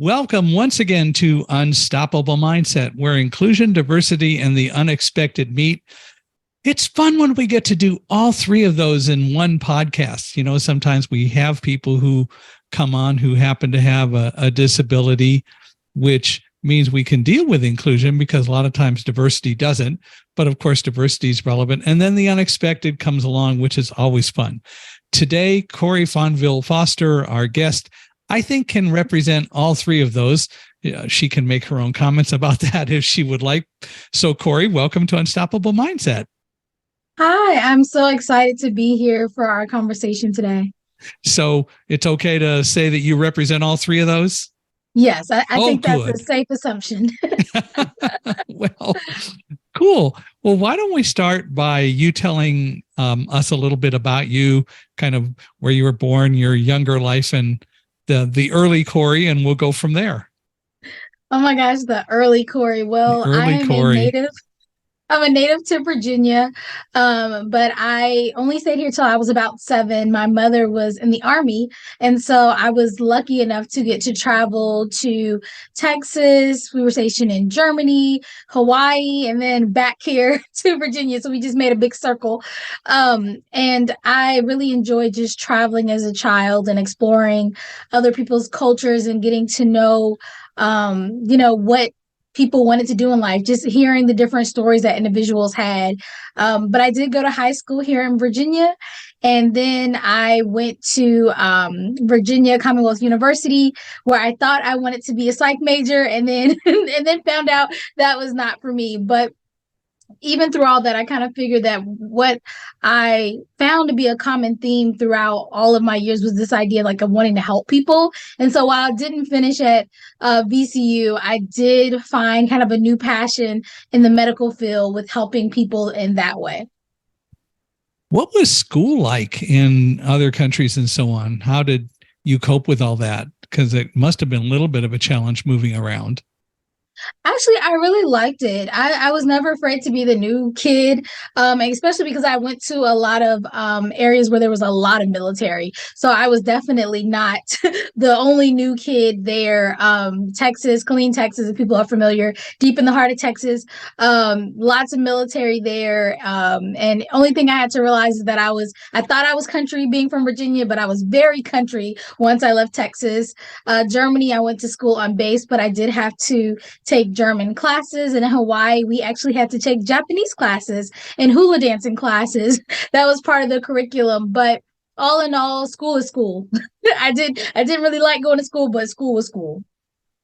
Welcome once again to Unstoppable Mindset, where inclusion, diversity, and the unexpected meet. It's fun when we get to do all three of those in one podcast. You know, sometimes we have people who come on who happen to have a disability, which means we can deal with inclusion because a lot of times diversity doesn't. But of course, diversity is relevant. And then the unexpected comes along, which is always fun. Today, Cori Fonville Foster, our guest, I think can represent all three of those. She can make her own comments about that if she would like. So, Cori, welcome to Unstoppable Mindset. Hi, I'm so excited to be here for our conversation today. So it's okay to say that you represent all three of those? Yes, I think that's a safe assumption. Well, cool. Well, why don't we start by you telling us a little bit about you, kind of where you were born, your younger life, and the early Cori, and we'll go from there. Oh my gosh, the early Cori. Well, I'm a native to Virginia, but I only stayed here till I was about 7. My mother was in the Army, and so I was lucky enough to get to travel to Texas. We were stationed in Germany, Hawaii, and then back here to Virginia. So we just made a big circle. And I really enjoyed just traveling as a child and exploring other people's cultures and getting to know, what people wanted to do in life, just hearing the different stories that individuals had. But I did go to high school here in Virginia. And then I went to Virginia Commonwealth University, where I thought I wanted to be a psych major, and then and then found out that was not for me. But even through all that, I kind of figured that what I found to be a common theme throughout all of my years was this idea of wanting to help people. And so while I didn't finish at VCU, I did find kind of a new passion in the medical field with helping people in that way. What was school like in other countries and so on? How did you cope with all that? Because it must have been a little bit of a challenge moving around. Actually, I really liked it. I was never afraid to be the new kid, especially because I went to a lot of areas where there was a lot of military. So I was definitely not the only new kid there. Texas, Killeen, Texas, if people are familiar, deep in the heart of Texas, lots of military there. And only thing I had to realize is that I thought I was country being from Virginia, but I was very country once I left Texas. Germany, I went to school on base, but I did have to take German classes. And in Hawaii, we actually had to take Japanese classes and hula dancing classes. That was part of the curriculum. But all in all, school is school. I didn't really like going to school, but school was school.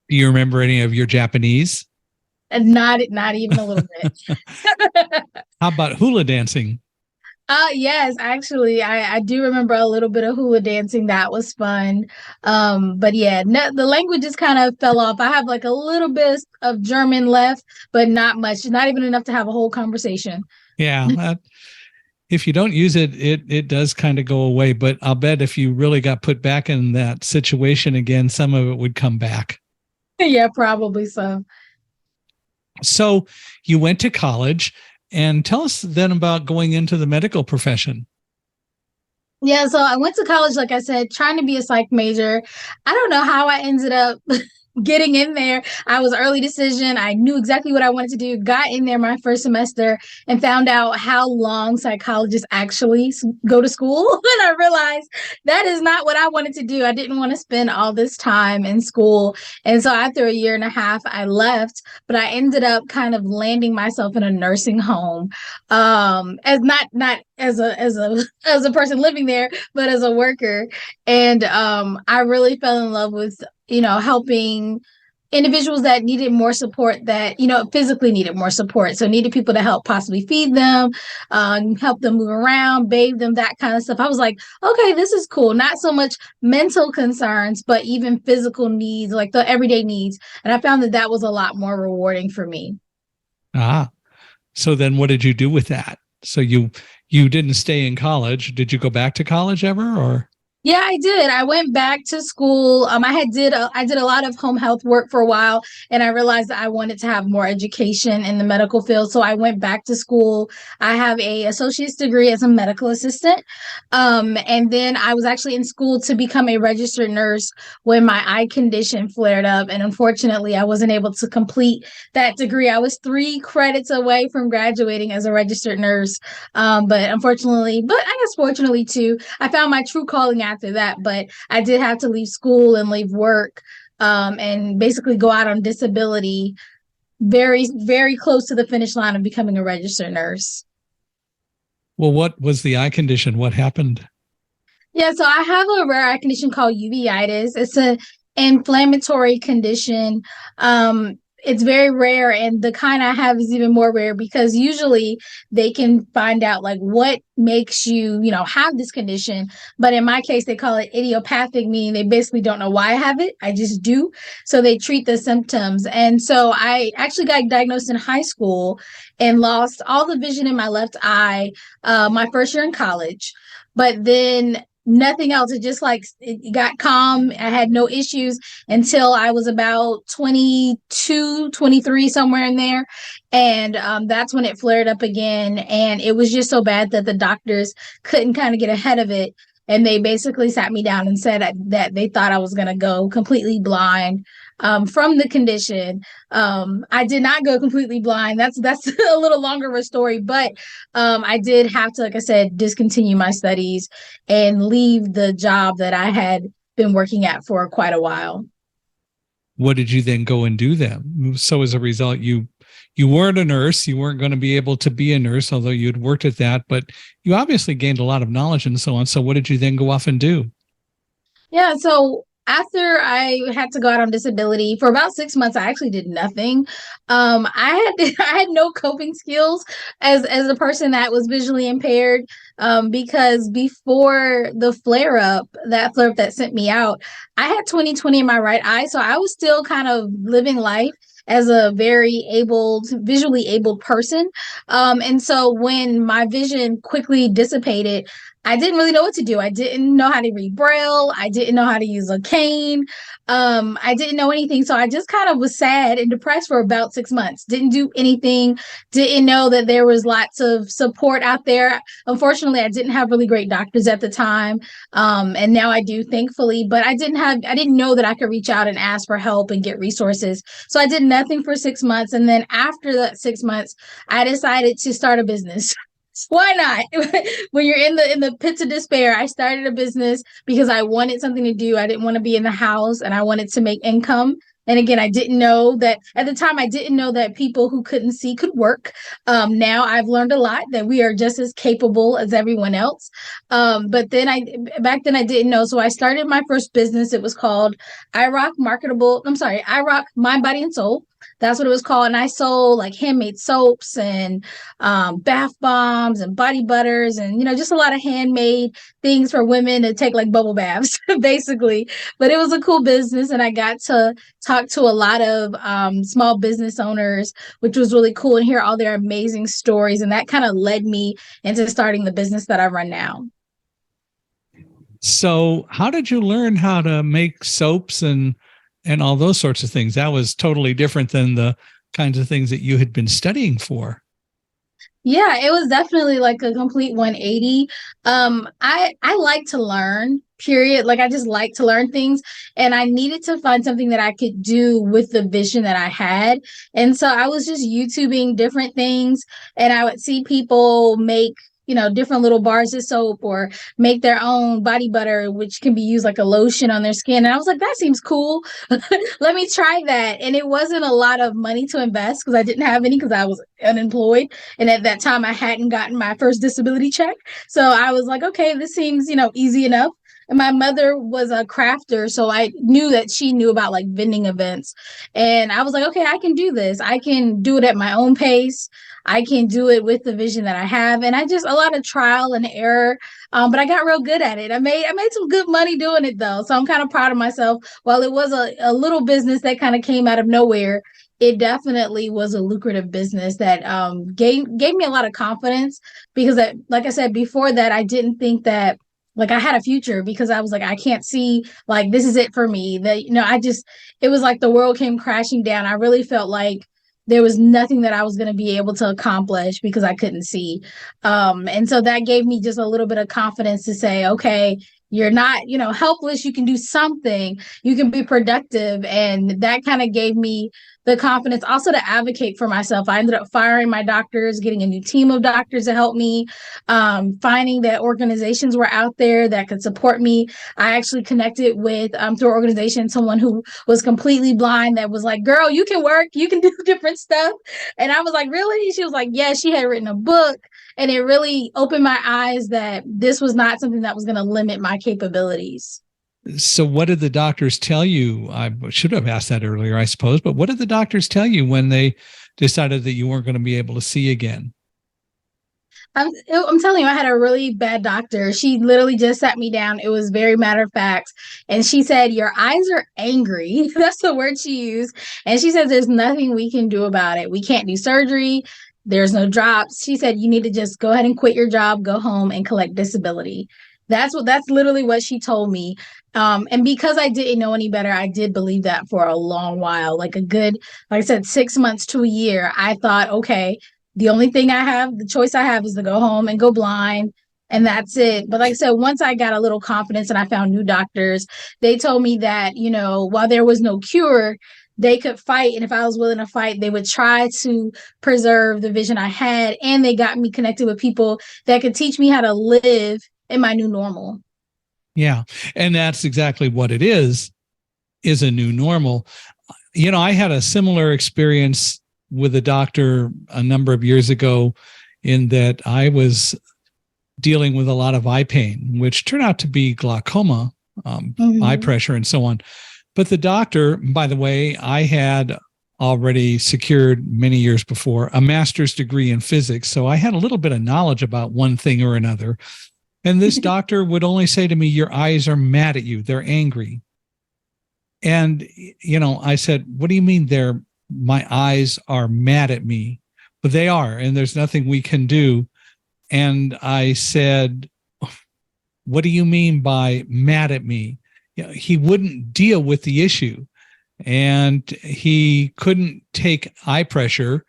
Do you remember any of your Japanese? And not even a little bit. How about hula dancing? Yes, actually, I do remember a little bit of hula dancing. That was fun. But yeah, the language just kind of fell off. I have a little bit of German left, but not much, not even enough to have a whole conversation. Yeah. If you don't use it, it does kind of go away. But I'll bet if you really got put back in that situation again, some of it would come back. Yeah, probably so. So you went to college. And tell us then about going into the medical profession. Yeah, so I went to college, like I said, trying to be a psych major. I don't know how I ended up getting in there. I was early decision. I knew exactly what I wanted to do, got in there my first semester and found out how long psychologists actually go to school. And I realized that is not what I wanted to do. I didn't want to spend all this time in school. And so after a year and a half, I left, but I ended up kind of landing myself in a nursing home, as not as a person living there, but as a worker. And I really fell in love with helping individuals that needed more support, that, physically needed more support. So needed people to help possibly feed them, help them move around, bathe them, that kind of stuff. I was like, okay, this is cool. Not so much mental concerns, but even physical needs, like the everyday needs. And I found that was a lot more rewarding for me. So then what did you do with that? So you didn't stay in college. Did you go back to college ever, or? Yeah, I did. I went back to school. I did a lot of home health work for a while, and I realized that I wanted to have more education in the medical field. So I went back to school. I have a associate's degree as a medical assistant, and then I was actually in school to become a registered nurse when my eye condition flared up, and unfortunately, I wasn't able to complete that degree. I was 3 credits away from graduating as a registered nurse, but unfortunately, but I guess fortunately too, I found my true calling after that. But I did have to leave school and leave work, and basically go out on disability very, very close to the finish line of becoming a registered nurse. Well, what was the eye condition? What happened? Yeah, so I have a rare eye condition called uveitis. It's an inflammatory condition. It's very rare, and the kind I have is even more rare because usually they can find out like what makes you, have this condition. But in my case, they call it idiopathic, meaning they basically don't know why I have it. I just do. So they treat the symptoms. And so I actually got diagnosed in high school and lost all the vision in my left eye my first year in college. But then nothing else. It just like it got calm. I had no issues until I was about 22, 23, somewhere in there. And that's when it flared up again. And it was just so bad that the doctors couldn't kind of get ahead of it. And they basically sat me down and said that they thought I was going to go completely blind from the condition. I did not go completely blind. That's a little longer of a story, but I did have to, like I said, discontinue my studies and leave the job that I had been working at for quite a while. What did you then go and do then? So as a result, you weren't a nurse. You weren't going to be able to be a nurse, although you had worked at that, but you obviously gained a lot of knowledge and so on. So what did you then go off and do? Yeah, so after I had to go out on disability for about 6 months, I actually did nothing. I had I had no coping skills as a person that was visually impaired. Because before the flare up that sent me out, I had 20/20 in my right eye, so I was still kind of living life as a very visually abled person. And so when my vision quickly dissipated, I didn't really know what to do. I didn't know how to read Braille. I didn't know how to use a cane. I didn't know anything. So I just kind of was sad and depressed for about 6 months. Didn't do anything. Didn't know that there was lots of support out there. Unfortunately, I didn't have really great doctors at the time. And now I do, thankfully, but I didn't know that I could reach out and ask for help and get resources. So I did nothing for 6 months. And then after that 6 months, I decided to start a business. Why not? When you're in the pits of despair, I started a business because I wanted something to do. I didn't want to be in the house and I wanted to make income. And again, I didn't know that at the time, I didn't know that people who couldn't see could work. Now I've learned a lot that we are just as capable as everyone else. But then back then I didn't know. So I started my first business. It was called IROC Mind, Body, and Soul. That's what it was called. And I sold like handmade soaps and bath bombs and body butters and, just a lot of handmade things for women to take like bubble baths, basically. But it was a cool business. And I got to talk to a lot of small business owners, which was really cool, and hear all their amazing stories. And that kind of led me into starting the business that I run now. So how did you learn how to make soaps and all those sorts of things? That was totally different than the kinds of things that you had been studying for. Yeah, it was definitely like a complete 180. I like to learn, period. Like I just like to learn things, and I needed to find something that I could do with the vision that I had. And so I was just YouTubing different things, and I would see people make different little bars of soap or make their own body butter, which can be used like a lotion on their skin. And I was like, that seems cool. Let me try that. And it wasn't a lot of money to invest because I didn't have any because I was unemployed. And at that time, I hadn't gotten my first disability check. So I was like, okay, this seems, easy enough. And my mother was a crafter, so I knew that she knew about like vending events. And I was like, okay, I can do this. I can do it at my own pace. I can do it with the vision that I have. And I just a lot of trial and error. But I got real good at it. I made some good money doing it though. So I'm kind of proud of myself. While it was a little business that kind of came out of nowhere, it definitely was a lucrative business that gave me a lot of confidence because like I said before that, I didn't think that like I had a future, because I was like, I can't see, like, this is it for me. That, it was like the world came crashing down. I really felt like there was nothing that I was going to be able to accomplish because I couldn't see. And so that gave me just a little bit of confidence to say, okay, you're not, helpless. You can do something. You can be productive. And that kind of gave me the confidence also to advocate for myself. I ended up firing my doctors, getting a new team of doctors to help me, finding that organizations were out there that could support me. I actually connected with, through an organization, someone who was completely blind that was like, girl, you can work, you can do different stuff. And I was like, really? She was like, yeah, she had written a book. And it really opened my eyes that this was not something that was going to limit my capabilities. So what did the doctors tell you? I should have asked that earlier, I suppose, but what did the doctors tell you when they decided that you weren't going to be able to see again? I'm telling you, I had a really bad doctor. She literally just sat me down. It was very matter of fact. And she said, your eyes are angry. That's the word she used. And she says, there's nothing we can do about it. We can't do surgery. There's no drops. She said, you need to just go ahead and quit your job, go home and collect disability. That's literally what she told me. And because I didn't know any better, I did believe that for a long while, like like I said, 6 months to a year. I thought, okay, the choice I have is to go home and go blind. And that's it. But like I said, once I got a little confidence and I found new doctors, they told me that, while there was no cure, they could fight. And if I was willing to fight, they would try to preserve the vision I had. And they got me connected with people that could teach me how to live in my new normal. Yeah. And that's exactly what it is a new normal. I had a similar experience with a doctor a number of years ago, in that I was dealing with a lot of eye pain, which turned out to be glaucoma, eye pressure, and so on. But the doctor, by the way, I had already secured many years before a master's degree in physics. So I had a little bit of knowledge about one thing or another. And this doctor would only say to me, your eyes are mad at you. They're angry. And, I said, what do you mean my eyes are mad at me? But they are, and there's nothing we can do. And I said, what do you mean by mad at me? He wouldn't deal with the issue, and he couldn't take eye pressure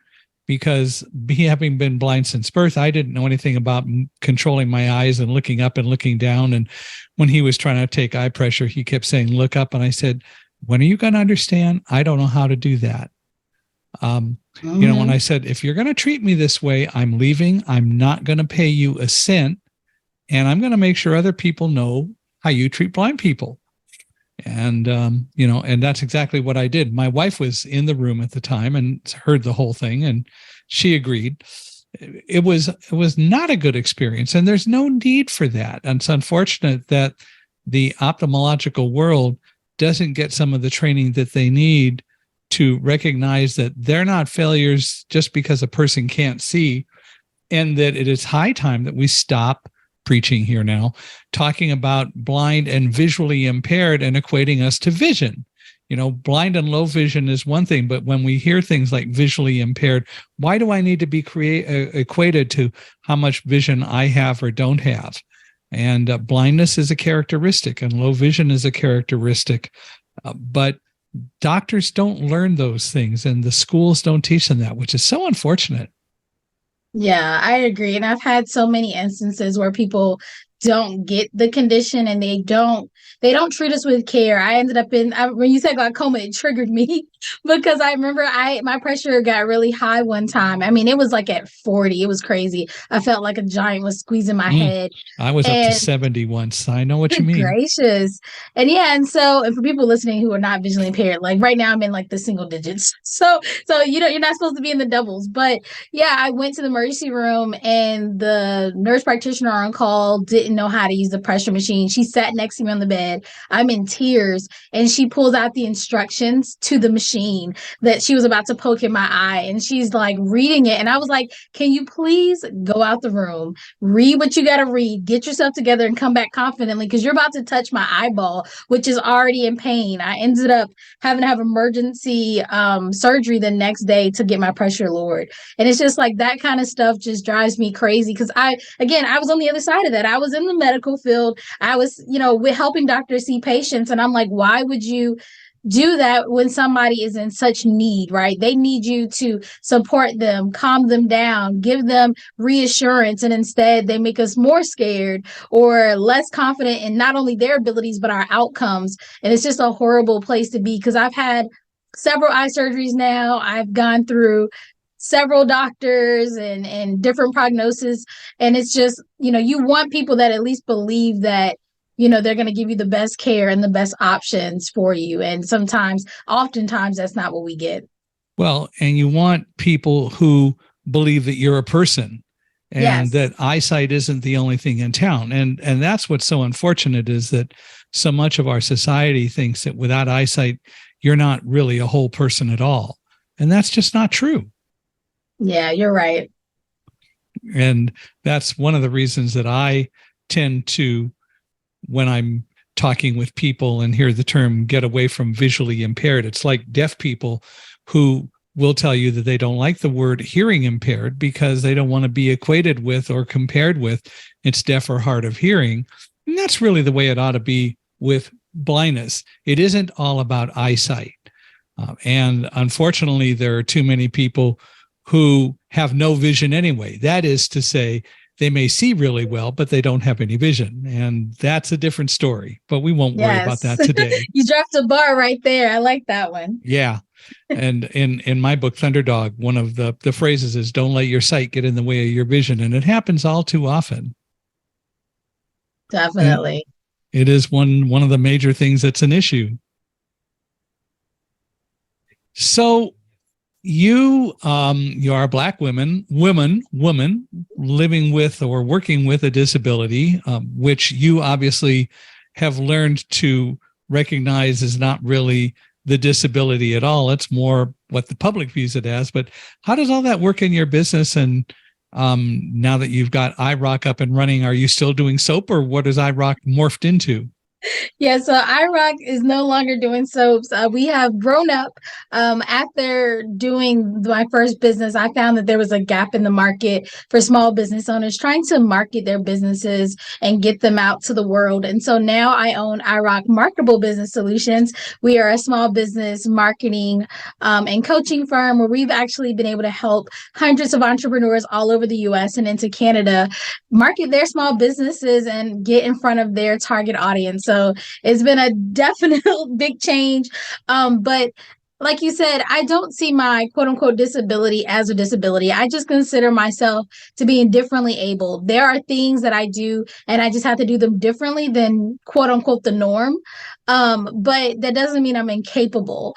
because, having been blind since birth, I didn't know anything about controlling my eyes and looking up and looking down. And when he was trying to take eye pressure, he kept saying, look up. And I said, when are you going to understand? I don't know how to do that. And I said, if you're going to treat me this way, I'm leaving. I'm not going to pay you a cent. And I'm going to make sure other people know how you treat blind people. And, and that's exactly what I did. My wife was in the room at the time and heard the whole thing, and she agreed. It was not a good experience, and there's no need for that. And it's unfortunate that the ophthalmological world doesn't get some of the training that they need to recognize that they're not failures just because a person can't see, and that it is high time that we stop preaching here now, talking about blind and visually impaired and equating us to vision. Blind and low vision is one thing, but when we hear things like visually impaired, why do I need to be equated to how much vision I have or don't have? And blindness is a characteristic, and low vision is a characteristic. But doctors don't learn those things, and the schools don't teach them that, which is so unfortunate. Yeah, I agree. And I've had so many instances where people don't get the condition and they don't treat us with care. I ended up when you said glaucoma, it triggered me because I remember my pressure got really high one time. I mean, it was like at 40. It was crazy. I felt like a giant was squeezing my head. I was up to 70 once. I know what you mean. Gracious. And and for people listening who are not visually impaired, like right now I'm in like the single digits. So you're not supposed to be in the doubles. But yeah, I went to the emergency room and the nurse practitioner on call didn't know how to use the pressure machine. She sat next to me on the bed. I'm in tears, and she pulls out the instructions to the machine that she was about to poke in my eye, and she's like reading it. And I was like, can you please go out the room, read what you got to read, get yourself together and come back confidently, because you're about to touch my eyeball, which is already in pain. I ended up having to have emergency surgery the next day to get my pressure lowered. And it's just like that kind of stuff just drives me crazy, because I was on the other side of that. I was in the medical field. I was, with helping doctors see patients. And I'm like, why would you do that when somebody is in such need, right? They need you to support them, calm them down, give them reassurance. And instead they make us more scared or less confident in not only their abilities, but our outcomes. And it's just a horrible place to be, because I've had several eye surgeries now. I've gone through several doctors and different prognosis. And it's just, you want people that at least believe that they're going to give you the best care and the best options for you. And oftentimes, that's not what we get. Well, and you want people who believe that you're a person and yes. that eyesight isn't the only thing in town. And that's what's so unfortunate, is that so much of our society thinks that without eyesight, you're not really a whole person at all. And that's just not true. Yeah, you're right. And that's one of the reasons that I tend to, when I'm talking with people and hear the term get away from visually impaired, it's like deaf people who will tell you that they don't like the word hearing impaired because they don't want to be equated with or compared with it's deaf or hard of hearing. And that's really the way it ought to be with blindness. It isn't all about eyesight. And unfortunately, there are too many people who have no vision anyway. That is to say, they may see really well, but they don't have any vision. And that's a different story, but we won't worry about that today. You dropped a bar right there. I like that one. Yeah. And in my book, Thunderdog, one of the phrases is, don't let your sight get in the way of your vision. And it happens all too often. Definitely. And it is one of the major things that's an issue. So you are a Black woman living with or working with a disability, which you obviously have learned to recognize is not really the disability at all. It's more what the public views it as. But how does all that work in your business? And now that you've got IROC up and running, are you still doing soap, or what has IROC morphed into? Yeah, so IROC is no longer doing soaps. We have grown up. After doing my first business, I found that there was a gap in the market for small business owners trying to market their businesses and get them out to the world. And so now I own IROC Marketable Business Solutions. We are a small business marketing and coaching firm where we've actually been able to help hundreds of entrepreneurs all over the U.S. and into Canada market their small businesses and get in front of their target audience. So it's been a definite big change. But like you said, I don't see my quote unquote disability as a disability. I just consider myself to be indifferently able. There are things that I do and I just have to do them differently than quote unquote the norm. But that doesn't mean I'm incapable.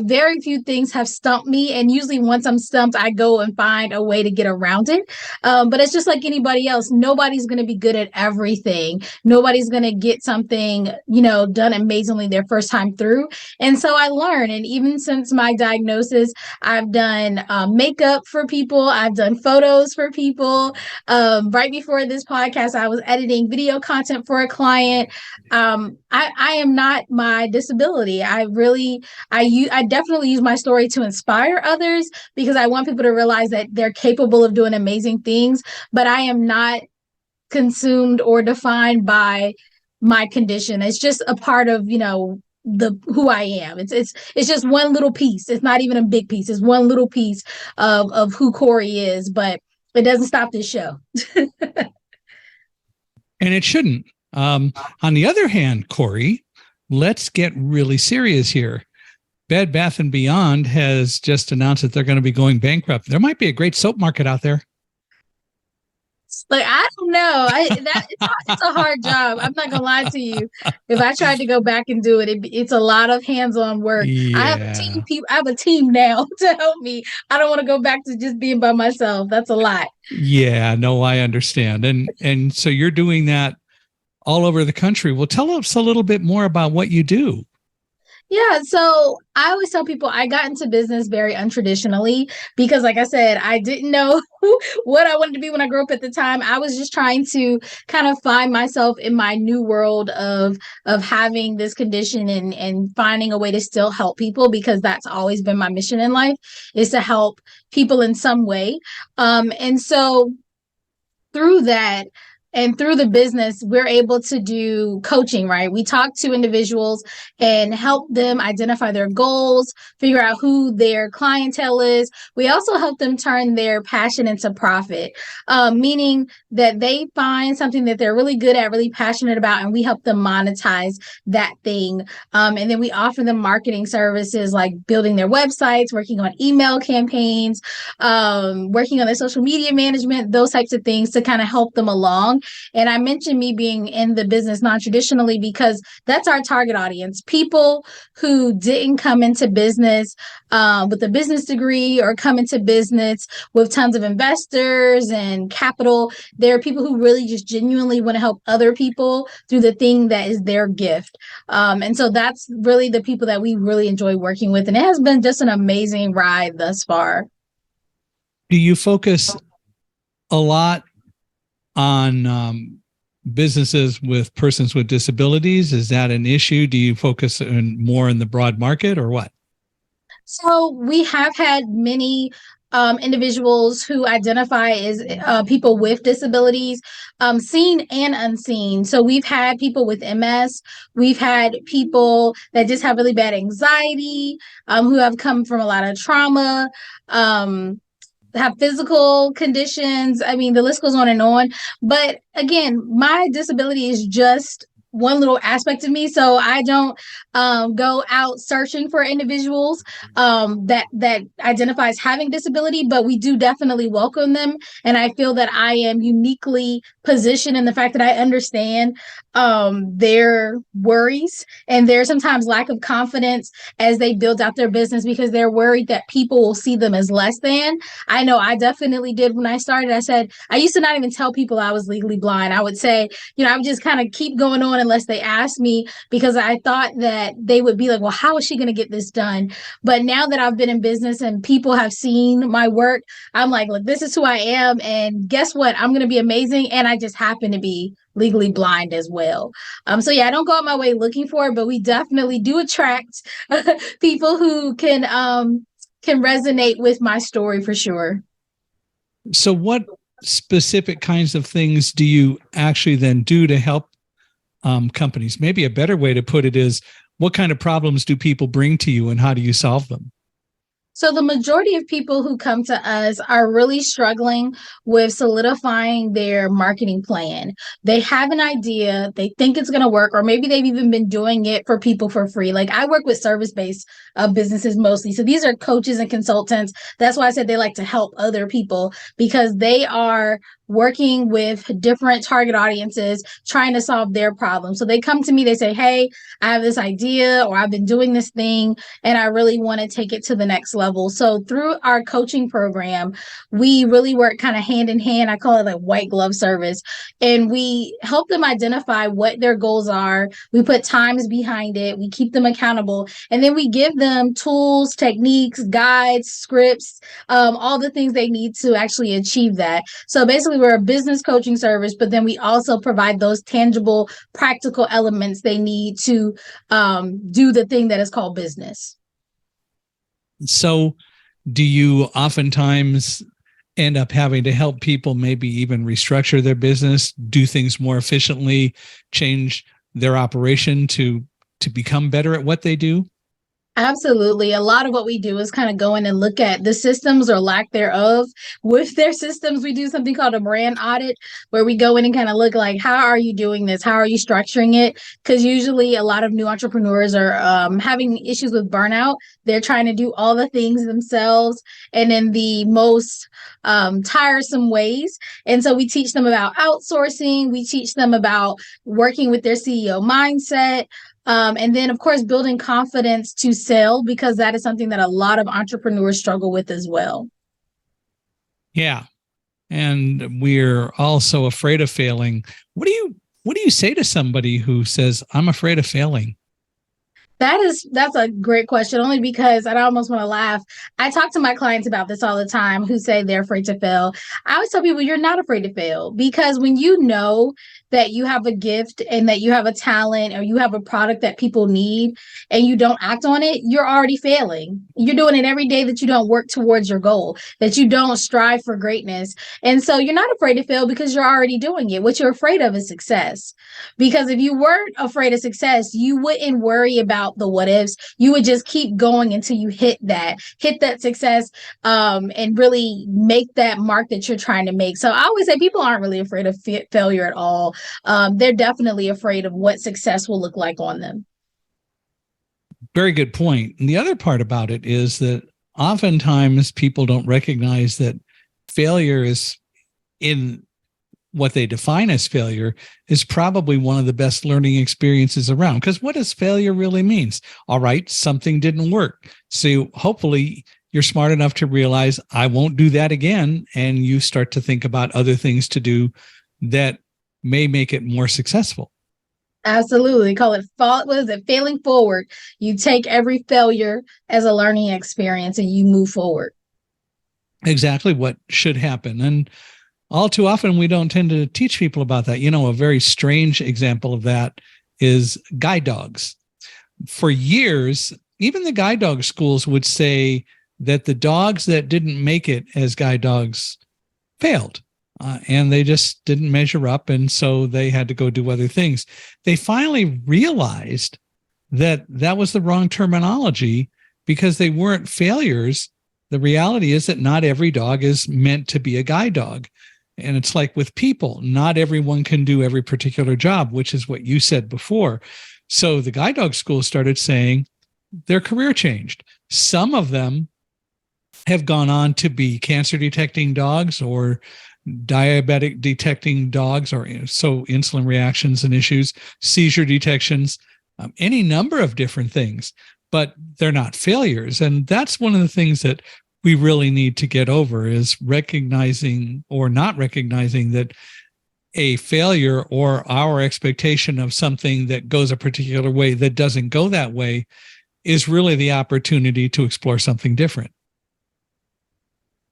Very few things have stumped me. And usually once I'm stumped, I go and find a way to get around it. But it's just like anybody else. Nobody's going to be good at everything. Nobody's going to get something, done amazingly their first time through. And so I learn. And even since my diagnosis, I've done makeup for people. I've done photos for people. Right before this podcast, I was editing video content for a client. I am not my disability. I definitely use my story to inspire others because I want people to realize that they're capable of doing amazing things, but I am not consumed or defined by my condition. It's just a part of, who I am. It's just one little piece. It's not even a big piece. It's one little piece of who Cori is, but it doesn't stop this show. And it shouldn't. On the other hand, Cori, let's get really serious here. Bed Bath & Beyond has just announced that they're going to be going bankrupt. There might be a great soap market out there. Like, I don't know. It's a hard job. I'm not going to lie to you. If I tried to go back and do it, it's a lot of hands-on work. Yeah. I have a team now to help me. I don't want to go back to just being by myself. That's a lot. Yeah, no, I understand. And so you're doing that all over the country. Well, tell us a little bit more about what you do. Yeah, so I always tell people I got into business very untraditionally because, like I said, I didn't know what I wanted to be when I grew up at the time. I was just trying to kind of find myself in my new world of having this condition and finding a way to still help people, because that's always been my mission in life, is to help people in some way. And so through that, And through the business, we're able to do coaching, right? We talk to individuals and help them identify their goals, figure out who their clientele is. We also help them turn their passion into profit, meaning that they find something that they're really good at, really passionate about, and we help them monetize that thing. And then we offer them marketing services like building their websites, working on email campaigns, working on their social media management, those types of things to kind of help them along. And I mentioned me being in the business non-traditionally because that's our target audience. People who didn't come into business with a business degree or come into business with tons of investors and capital. There are people who really just genuinely want to help other people through the thing that is their gift. And so that's really the people that we really enjoy working with. And it has been just an amazing ride thus far. Do you focus a lot on businesses with persons with disabilities? Is that an issue? Do you focus more in the broad market or what? So we have had many individuals who identify as people with disabilities, seen and unseen. So we've had people with MS. We've had people that just have really bad anxiety, who have come from a lot of trauma, have physical conditions. I mean, the list goes on and on. But again, my disability is just one little aspect of me. So I don't go out searching for individuals that identify as having disability, but we do definitely welcome them. And I feel that I am uniquely positioned in the fact that I understand their worries and their sometimes lack of confidence as they build out their business because they're worried that people will see them as less than. I know I definitely did when I started. I said, I used to not even tell people I was legally blind. I would say, I would just kind of keep going on unless they asked me because I thought that they would be like, well, how is she going to get this done? But now that I've been in business and people have seen my work, I'm like, look, this is who I am. And guess what? I'm going to be amazing. And I just happen to be legally blind as well. So yeah, I don't go out my way looking for it, but we definitely do attract people who can resonate with my story for sure. So what specific kinds of things do you actually then do to help companies? Maybe a better way to put it is, what kind of problems do people bring to you and how do you solve them? So the majority of people who come to us are really struggling with solidifying their marketing plan. They have an idea, they think it's going to work, or maybe they've even been doing it for people for free. Like I work with service-based businesses mostly. So these are coaches and consultants. That's why I said they like to help other people because they are working with different target audiences, trying to solve their problems. So they come to me, they say, hey, I have this idea, or I've been doing this thing, and I really want to take it to the next level. So through our coaching program, we really work kind of hand in hand. I call it like white glove service. And we help them identify what their goals are. We put times behind it. We keep them accountable. And then we give them tools, techniques, guides, scripts, all the things they need to actually achieve that. So basically, we're a business coaching service, but then we also provide those tangible, practical elements they need to do the thing that is called business. So do you oftentimes end up having to help people maybe even restructure their business, do things more efficiently, change their operation to become better at what they do? Absolutely. A lot of what we do is kind of go in and look at the systems or lack thereof with their systems. We do something called a brand audit where we go in and kind of look like, how are you doing this? How are you structuring it? Because usually a lot of new entrepreneurs are having issues with burnout. They're trying to do all the things themselves and in the most tiresome ways. And so we teach them about outsourcing. We teach them about working with their CEO mindset. And then, of course, building confidence to sell, because that is something that a lot of entrepreneurs struggle with as well. Yeah. And we're also afraid of failing. What do you say to somebody who says, I'm afraid of failing? That's a great question, only because I almost want to laugh. I talk to my clients about this all the time who say they're afraid to fail. I always tell people you're not afraid to fail, because when you know that you have a gift and that you have a talent or you have a product that people need and you don't act on it, you're already failing. You're doing it every day that you don't work towards your goal, that you don't strive for greatness. And so you're not afraid to fail because you're already doing it. What you're afraid of is success. Because if you weren't afraid of success, you wouldn't worry about the what ifs. You would just keep going until you hit that success, and really make that mark that you're trying to make. So I always say people aren't really afraid of failure at all. They're definitely afraid of what success will look like on them. Very good point. And the other part about it is that oftentimes people don't recognize that failure is, in what they define as failure, is probably one of the best learning experiences around. Because what does failure really means? All right, something didn't work. So hopefully you're smart enough to realize I won't do that again. And you start to think about other things to do that may make it more successful. Absolutely. Call it failing forward. You take every failure as a learning experience and you move forward. Exactly what should happen. And all too often, we don't tend to teach people about that. You know, a very strange example of that is guide dogs. For years, even the guide dog schools would say that the dogs that didn't make it as guide dogs failed. And they just didn't measure up. And so they had to go do other things. They finally realized that that was the wrong terminology because they weren't failures. The reality is that not every dog is meant to be a guide dog. And it's like with people, not everyone can do every particular job, which is what you said before. So the guide dog school started saying their career changed. Some of them have gone on to be cancer detecting dogs or diabetic detecting dogs, or so insulin reactions and issues, seizure detections, any number of different things, but they're not failures. And that's one of the things that we really need to get over, is recognizing or not recognizing that a failure or our expectation of something that goes a particular way that doesn't go that way is really the opportunity to explore something different.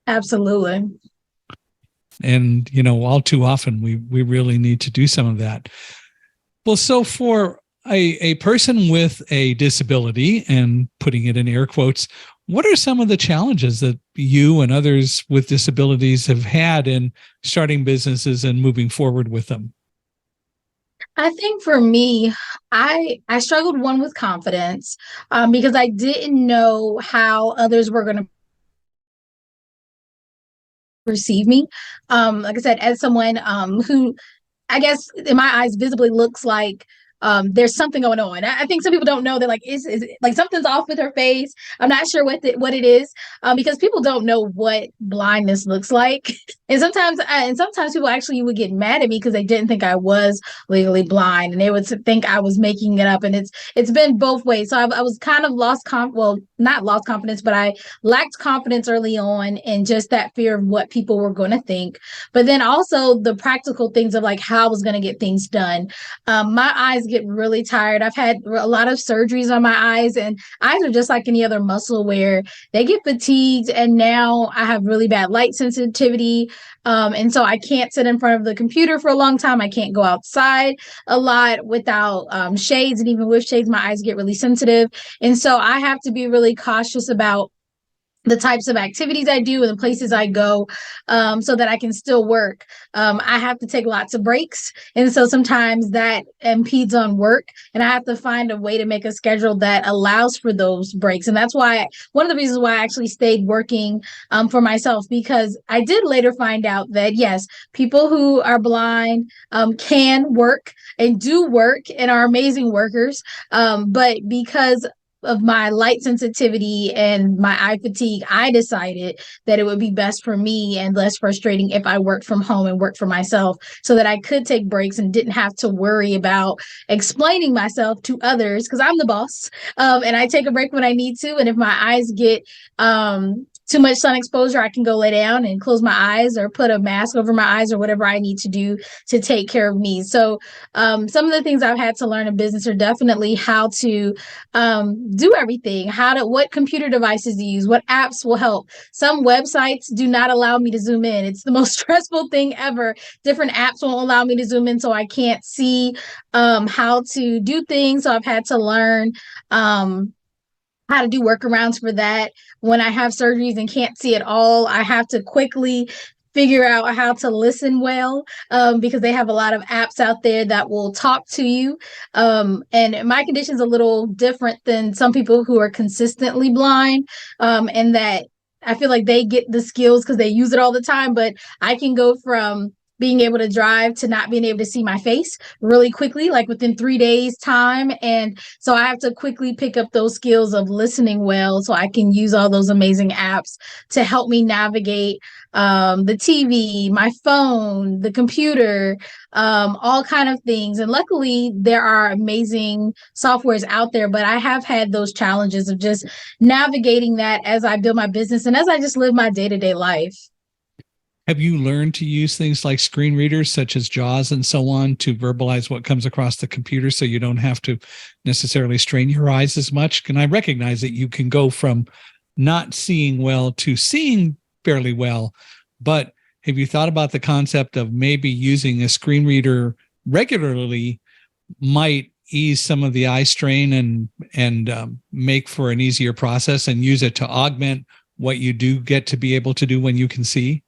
Absolutely. And, you know, all too often we really need to do some of that. Well, so for a person with a disability, and putting it in air quotes, what are some of the challenges that you and others with disabilities have had in starting businesses and moving forward with them? I think for me, I struggled with confidence, because I didn't know how others were going to perceive me. Like I said, as someone who, I guess in my eyes, visibly looks like there's something going on. I think some people don't know that, like, is like something's off with her face. I'm not sure what it is, because people don't know what blindness looks like. And sometimes people actually would get mad at me because they didn't think I was legally blind, and they would think I was making it up. And it's been both ways. So I was kind of not lost confidence, but I lacked confidence early on, and just that fear of what people were going to think. But then also the practical things of like how I was going to get things done. My eyes get really tired. I've had a lot of surgeries on my eyes, and eyes are just like any other muscle where they get fatigued. And now I have really bad light sensitivity. And so I can't sit in front of the computer for a long time. I can't go outside a lot without shades. And even with shades, my eyes get really sensitive. And so I have to be really cautious about the types of activities I do and the places I go, so that I can still work. I have to take lots of breaks. And so sometimes that impedes on work, and I have to find a way to make a schedule that allows for those breaks. And that's why one of the reasons why I actually stayed working for myself, because I did later find out that yes, people who are blind can work and do work and are amazing workers. But because of my light sensitivity and my eye fatigue, I decided that it would be best for me and less frustrating if I worked from home and worked for myself, so that I could take breaks and didn't have to worry about explaining myself to others, because I'm the boss. And I take a break when I need to. And if my eyes get too much sun exposure, I can go lay down and close my eyes or put a mask over my eyes or whatever I need to do to take care of me. So some of the things I've had to learn in business are definitely how to do everything, what computer devices to use, what apps will help. Some websites do not allow me to zoom in. It's the most stressful thing ever. Different apps won't allow me to zoom in, so I can't see how to do things. So I've had to learn how to do workarounds for that. When I have surgeries and can't see at all, I have to quickly figure out how to listen well, because they have a lot of apps out there that will talk to you. And my condition is a little different than some people who are consistently blind, and that I feel like they get the skills because they use it all the time. But I can go from being able to drive to not being able to see my face really quickly, like within 3 days time. And so I have to quickly pick up those skills of listening well so I can use all those amazing apps to help me navigate the TV, my phone, the computer, all kind of things. And luckily there are amazing softwares out there, but I have had those challenges of just navigating that as I build my business and as I just live my day-to-day life. Have you learned to use things like screen readers such as JAWS and so on to verbalize what comes across the computer so you don't have to necessarily strain your eyes as much? Can I recognize that you can go from not seeing well to seeing fairly well, but have you thought about the concept of maybe using a screen reader regularly might ease some of the eye strain and make for an easier process and use it to augment what you do get to be able to do when you can see?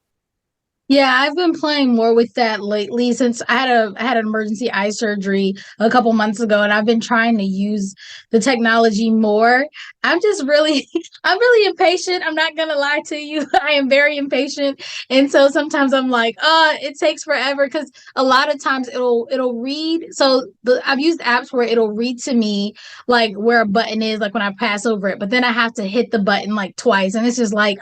Yeah, I've been playing more with that lately since I had an emergency eye surgery a couple months ago, and I've been trying to use the technology more. I'm just really I'm really impatient. I'm not gonna lie to you. I am very impatient. And so sometimes I'm like, it takes forever because a lot of times it'll read. I've used apps where it'll read to me like where a button is, like when I pass over it, but then I have to hit the button like twice, and it's just like,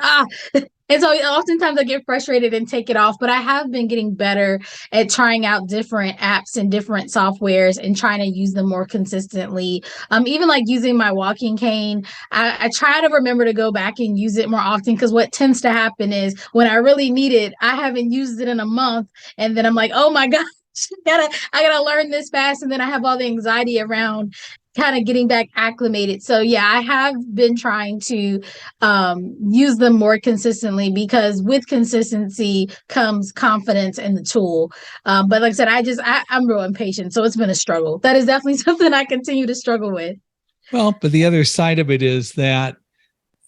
and so oftentimes I get frustrated and take it off, but I have been getting better at trying out different apps and different softwares and trying to use them more consistently. Even like using my walking cane, I try to remember to go back and use it more often because what tends to happen is when I really need it, I haven't used it in a month. And then I'm like, oh my gosh, I gotta learn this fast. And then I have all the anxiety around kind of getting back acclimated. So yeah, I have been trying to use them more consistently because with consistency comes confidence in the tool. But like I said, I'm real impatient, so it's been a struggle. That is definitely something I continue to struggle with. Well, but the other side of it is that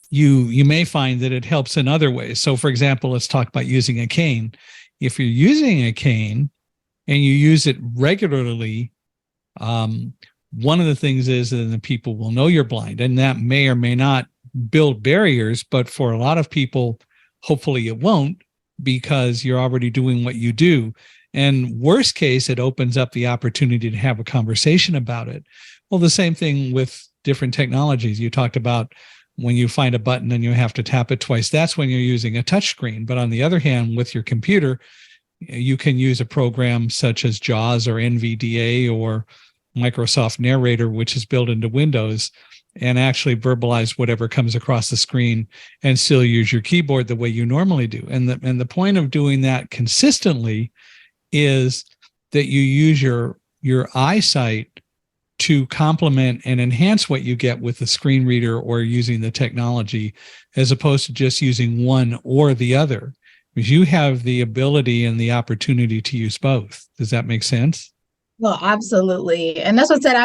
you may find that it helps in other ways. So for example, let's talk about using a cane. If you're using a cane and you use it regularly, one of the things is that the people will know you're blind, and that may or may not build barriers, but for a lot of people, hopefully it won't, because you're already doing what you do. And worst case, it opens up the opportunity to have a conversation about it. Well, the same thing with different technologies. You talked about when you find a button and you have to tap it twice, that's when you're using a touch screen. But on the other hand, with your computer, you can use a program such as JAWS or NVDA or Microsoft Narrator, which is built into Windows, and actually verbalize whatever comes across the screen and still use your keyboard the way you normally do. And the point of doing that consistently is that you use your eyesight to complement and enhance what you get with the screen reader or using the technology, as opposed to just using one or the other, because you have the ability and the opportunity to use both. Does that make sense? Well, absolutely. And that's what I said.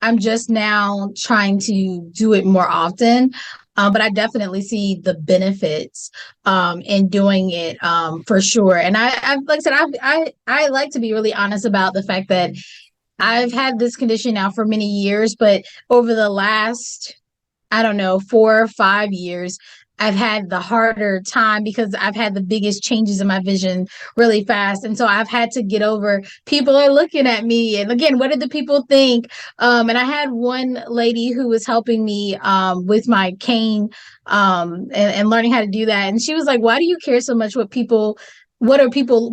I'm just now trying to do it more often. But I definitely see the benefits in doing it for sure. And I like I said, I like to be really honest about the fact that I've had this condition now for many years, but over the last, I don't know, 4 or 5 years, I've had the harder time because I've had the biggest changes in my vision really fast. And so I've had to get over, people are looking at me. And again, what did the people think? And I had one lady who was helping me with my cane and learning how to do that. And she was like, why do you care so much what people what people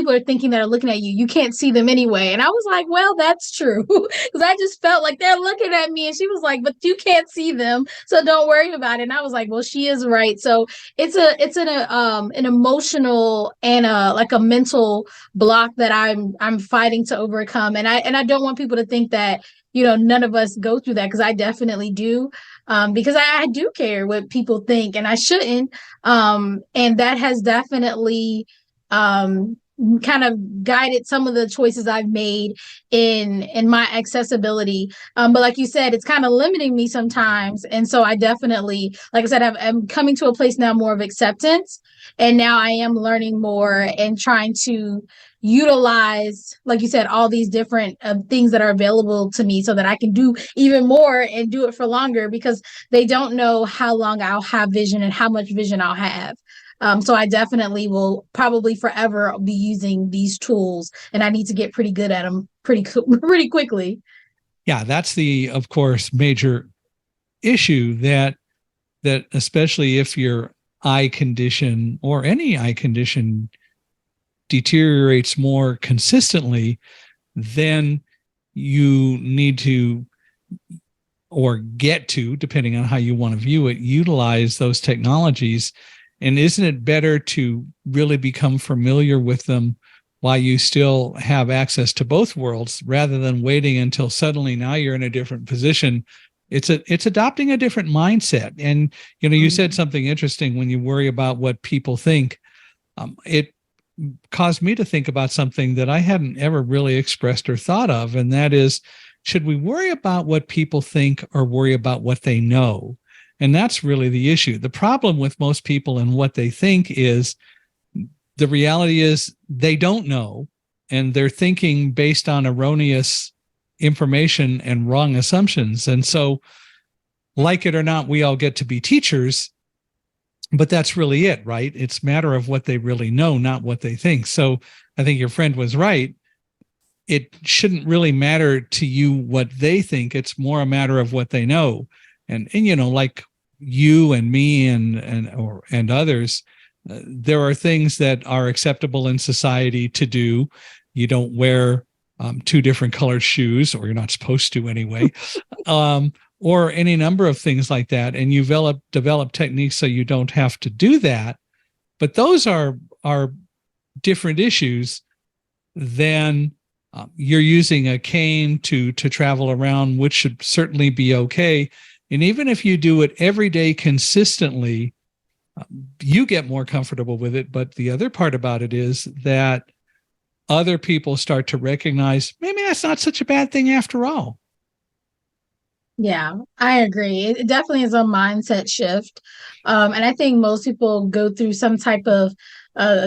are thinking that are looking at you. You can't see them anyway. And I was like, well, that's true. Because I just felt like they're looking at me. And she was like, but you can't see them, so don't worry about it. And I was like, well, she is right. So it's an emotional and a mental block that I'm fighting to overcome. And I don't want people to think that, none of us go through that, because I definitely do. Because I do care what people think, and I shouldn't. And that has definitely kind of guided some of the choices I've made in my accessibility. But like you said, it's kind of limiting me sometimes. And so I definitely, like I said, I'm coming to a place now more of acceptance. And now I am learning more and trying to utilize, like you said, all these different things that are available to me so that I can do even more and do it for longer, because they don't know how long I'll have vision and how much vision I'll have. So I definitely will probably forever be using these tools, and I need to get pretty good at them pretty quickly. Yeah, that's the, of course, major issue that especially if your eye condition or any eye condition deteriorates more consistently, then you need to, or get to, depending on how you want to view it, utilize those technologies. And isn't it better to really become familiar with them while you still have access to both worlds, rather than waiting until suddenly now you're in a different position? It's adopting a different mindset. And, you said something interesting when you worry about what people think. It caused me to think about something that I hadn't ever really expressed or thought of. And that is, should we worry about what people think or worry about what they know? And that's really the issue. The problem with most people and what they think is, the reality is they don't know, and they're thinking based on erroneous information and wrong assumptions. And so, like it or not, we all get to be teachers, but that's really it, right? It's a matter of what they really know, not what they think. So I think your friend was right. It shouldn't really matter to you what they think. It's more a matter of what they know. And like you and me and others, there are things that are acceptable in society to do. You don't wear two different colored shoes, or you're not supposed to anyway, or any number of things like that. And you develop techniques so you don't have to do that. But those are different issues than you're using a cane to travel around, which should certainly be okay. And even if you do it every day consistently, you get more comfortable with it. But the other part about it is that other people start to recognize, maybe that's not such a bad thing after all. Yeah, I agree. It definitely is a mindset shift. And I think most people go through some type of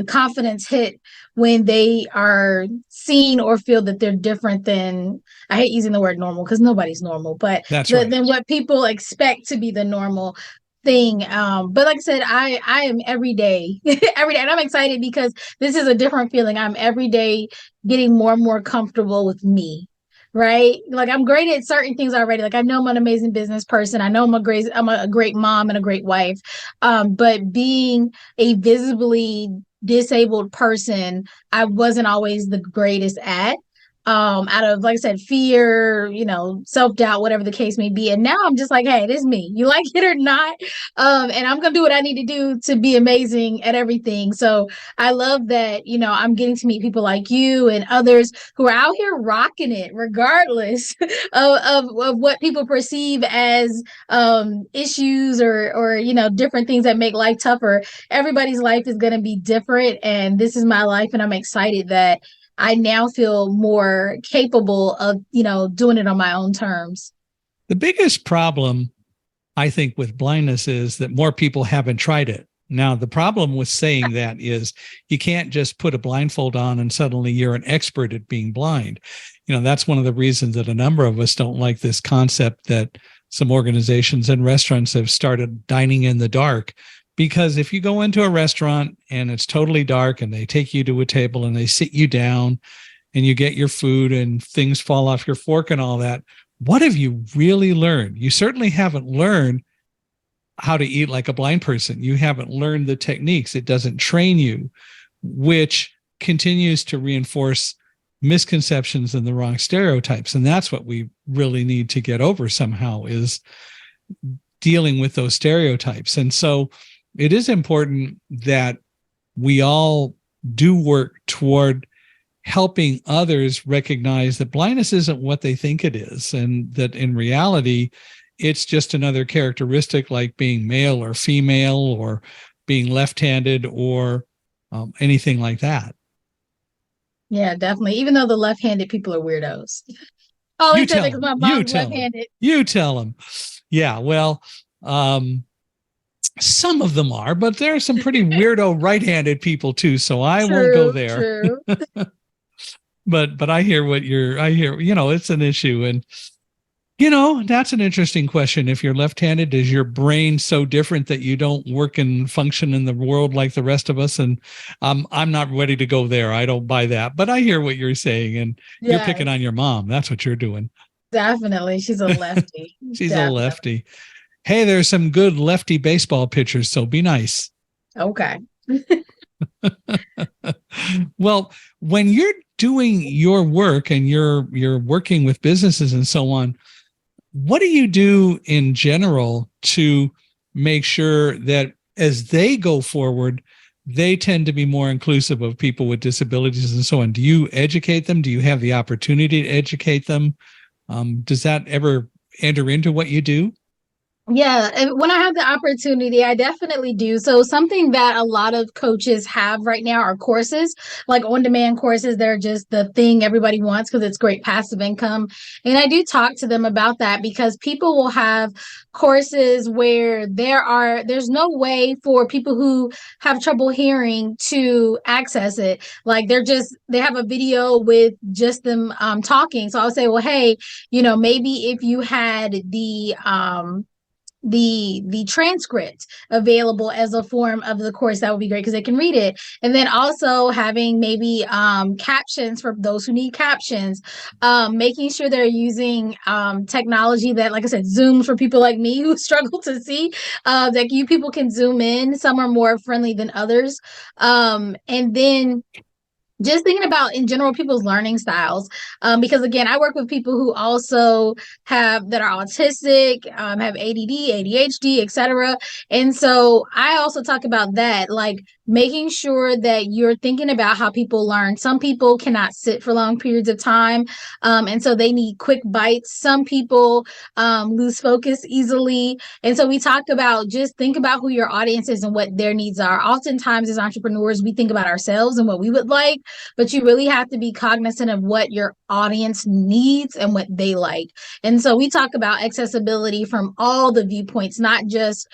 confidence hit when they are seen or feel that they're different than, I hate using the word normal because nobody's normal, but than what people expect to be the normal thing. But like I said, I am every day, every day. And I'm excited because this is a different feeling. I'm every day getting more and more comfortable with me. Right? Like, I'm great at certain things already. Like, I know I'm an amazing business person. I know I'm a great mom and a great wife. But being a visibly disabled person, I wasn't always the greatest at. Out of, like I said, fear, self-doubt, whatever the case may be. And now I'm just like, hey, this is me. You like it or not? And I'm going to do what I need to do to be amazing at everything. So I love that, I'm getting to meet people like you and others who are out here rocking it, regardless of what people perceive as issues or different things that make life tougher. Everybody's life is going to be different. And this is my life. And I'm excited that I now feel more capable of, doing it on my own terms. The biggest problem, I think, with blindness is that more people haven't tried it. Now, the problem with saying that is you can't just put a blindfold on and suddenly you're an expert at being blind. That's one of the reasons that a number of us don't like this concept that some organizations and restaurants have started dining in the dark. Because if you go into a restaurant and it's totally dark and they take you to a table and they sit you down and you get your food and things fall off your fork and all that, what have you really learned? You certainly haven't learned how to eat like a blind person. You haven't learned the techniques. It doesn't train you. which continues to reinforce misconceptions and the wrong stereotypes. And that's what we really need to get over somehow, is dealing with those stereotypes. And so it is important that we all do work toward helping others recognize that blindness isn't what they think it is, and that in reality, it's just another characteristic like being male or female or being left-handed or anything like that. Yeah, definitely. Even though the left-handed people are weirdos. Oh, he said because my mom's left-handed. You tell them. Yeah, well, some of them are, but there are some pretty weirdo right-handed people too, so I won't go there. True. But I hear it's an issue. And, that's an interesting question. If you're left-handed, is your brain so different that you don't work and function in the world like the rest of us? And I'm not ready to go there. I don't buy that. But I hear what you're saying, and you're picking on your mom. That's what you're doing. Definitely. She's a lefty. She's a lefty. Hey, there's some good lefty baseball pitchers, so be nice. Okay. Well, when you're doing your work and you're working with businesses and so on, what do you do in general to make sure that as they go forward, they tend to be more inclusive of people with disabilities and so on? Do you educate them? Do you have the opportunity to educate them? Does that ever enter into what you do? Yeah, when I have the opportunity, I definitely do. So something that a lot of coaches have right now are courses, like on-demand courses. They're just the thing everybody wants because it's great passive income. And I do talk to them about that because people will have courses where there's no way for people who have trouble hearing to access it. Like they have a video with just them talking. So I'll say, well, hey, maybe if you had the transcript available as a form of the course, that would be great because they can read it. And then also having maybe captions for those who need captions, making sure they're using technology that, like I said, Zoom for people like me who struggle to see, that you people can zoom in. Some are more friendly than others. And then just thinking about in general people's learning styles, because again, I work with people who also that are autistic, have ADD, ADHD, etc. And so I also talk about that, like making sure that you're thinking about how people learn. Some people cannot sit for long periods of time, and so they need quick bites. Some people lose focus easily, and so we talk about just think about who your audience is and what their needs are. Oftentimes, as entrepreneurs, we think about ourselves and what we would like, but you really have to be cognizant of what your audience needs and what they like. And so we talk about accessibility from all the viewpoints, not just,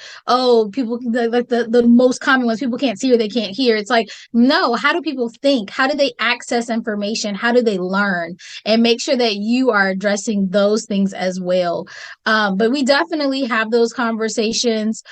people like the most common ones, people can't see or they can't hear. It's like, no, how do people think? How do they access information? How do they learn? And make sure that you are addressing those things as well. But we definitely have those conversations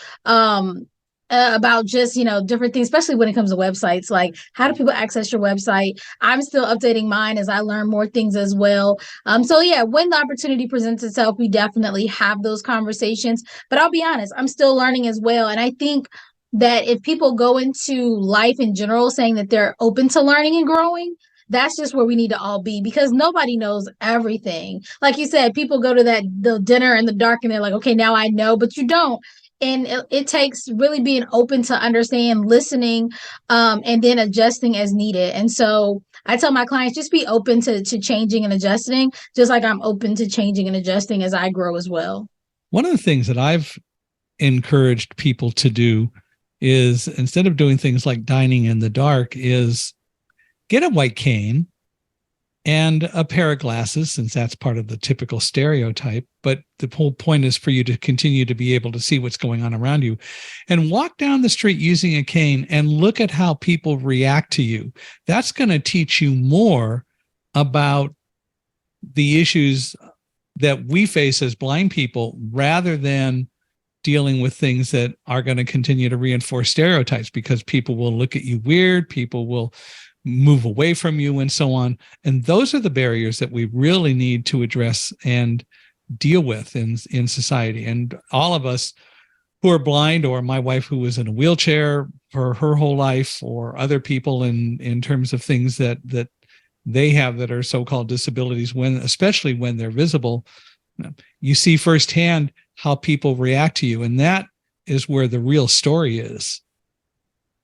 about just, different things, especially when it comes to websites, like how do people access your website? I'm still updating mine as I learn more things as well. So yeah, when the opportunity presents itself, we definitely have those conversations, but I'll be honest, I'm still learning as well. And I think that if people go into life in general saying that they're open to learning and growing, that's just where we need to all be, because nobody knows everything. Like you said, people go to the dinner in the dark and they're like, okay, now I know, but you don't. And it takes really being open to understand, listening, and then adjusting as needed. And so I tell my clients, just be open to changing and adjusting, just like I'm open to changing and adjusting as I grow as well. One of the things that I've encouraged people to do is, instead of doing things like dining in the dark, is get a white cane and a pair of glasses, since that's part of the typical stereotype. But the whole point is for you to continue to be able to see what's going on around you, and walk down the street using a cane and look at how people react to you. That's going to teach you more about the issues that we face as blind people, rather than dealing with things that are going to continue to reinforce stereotypes, because people will look at you weird, people will move away from you and so on. And those are the barriers that we really need to address and deal with in society. And all of us who are blind, or my wife who was in a wheelchair for her whole life, or other people in terms of things that they have that are so-called disabilities, especially when they're visible, you see firsthand how people react to you. And that is where the real story is.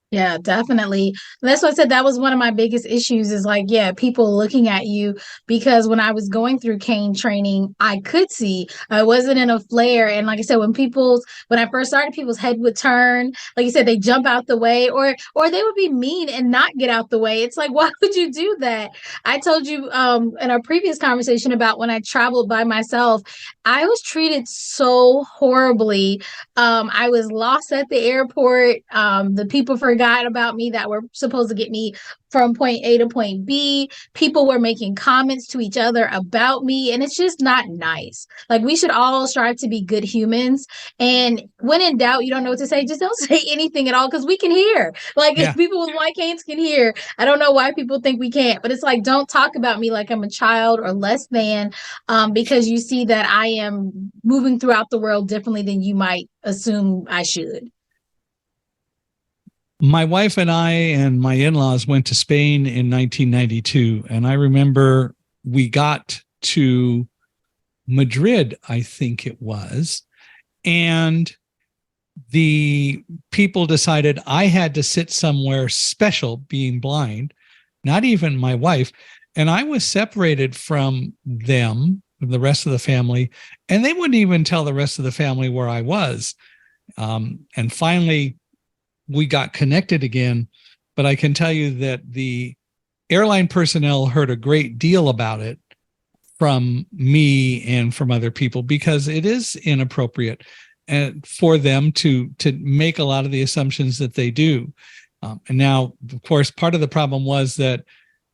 Yeah, definitely. That's why I said that was one of my biggest issues is like, yeah, people looking at you, because when I was going through cane training, I could see I wasn't in a flare. And like I said, when I first started, people's head would turn, like you said, they jump out the way, or they would be mean and not get out the way. It's like, why would you do that? I told you in our previous conversation about when I traveled by myself, I was treated so horribly. I was lost at the airport. The people forgot about me that were supposed to get me from point A to point B. People were making comments to each other about me, and it's just not nice. Like, we should all strive to be good humans. And when in doubt, you don't know what to say, just don't say anything at all, because we can hear. Like, if people with white canes can hear. I don't know why people think we can't, but it's like, don't talk about me like I'm a child or less than, because you see that I am moving throughout the world differently than you might assume I should. My wife and I and my in-laws went to Spain in 1992. And I remember we got to Madrid, I think it was, and the people decided I had to sit somewhere special, being blind, not even my wife. And I was separated from them, from the rest of the family, and they wouldn't even tell the rest of the family where I was. And finally, we got connected again, but I can tell you that the airline personnel heard a great deal about it from me and from other people, because it is inappropriate for them to make a lot of the assumptions that they do. And now, of course, part of the problem was that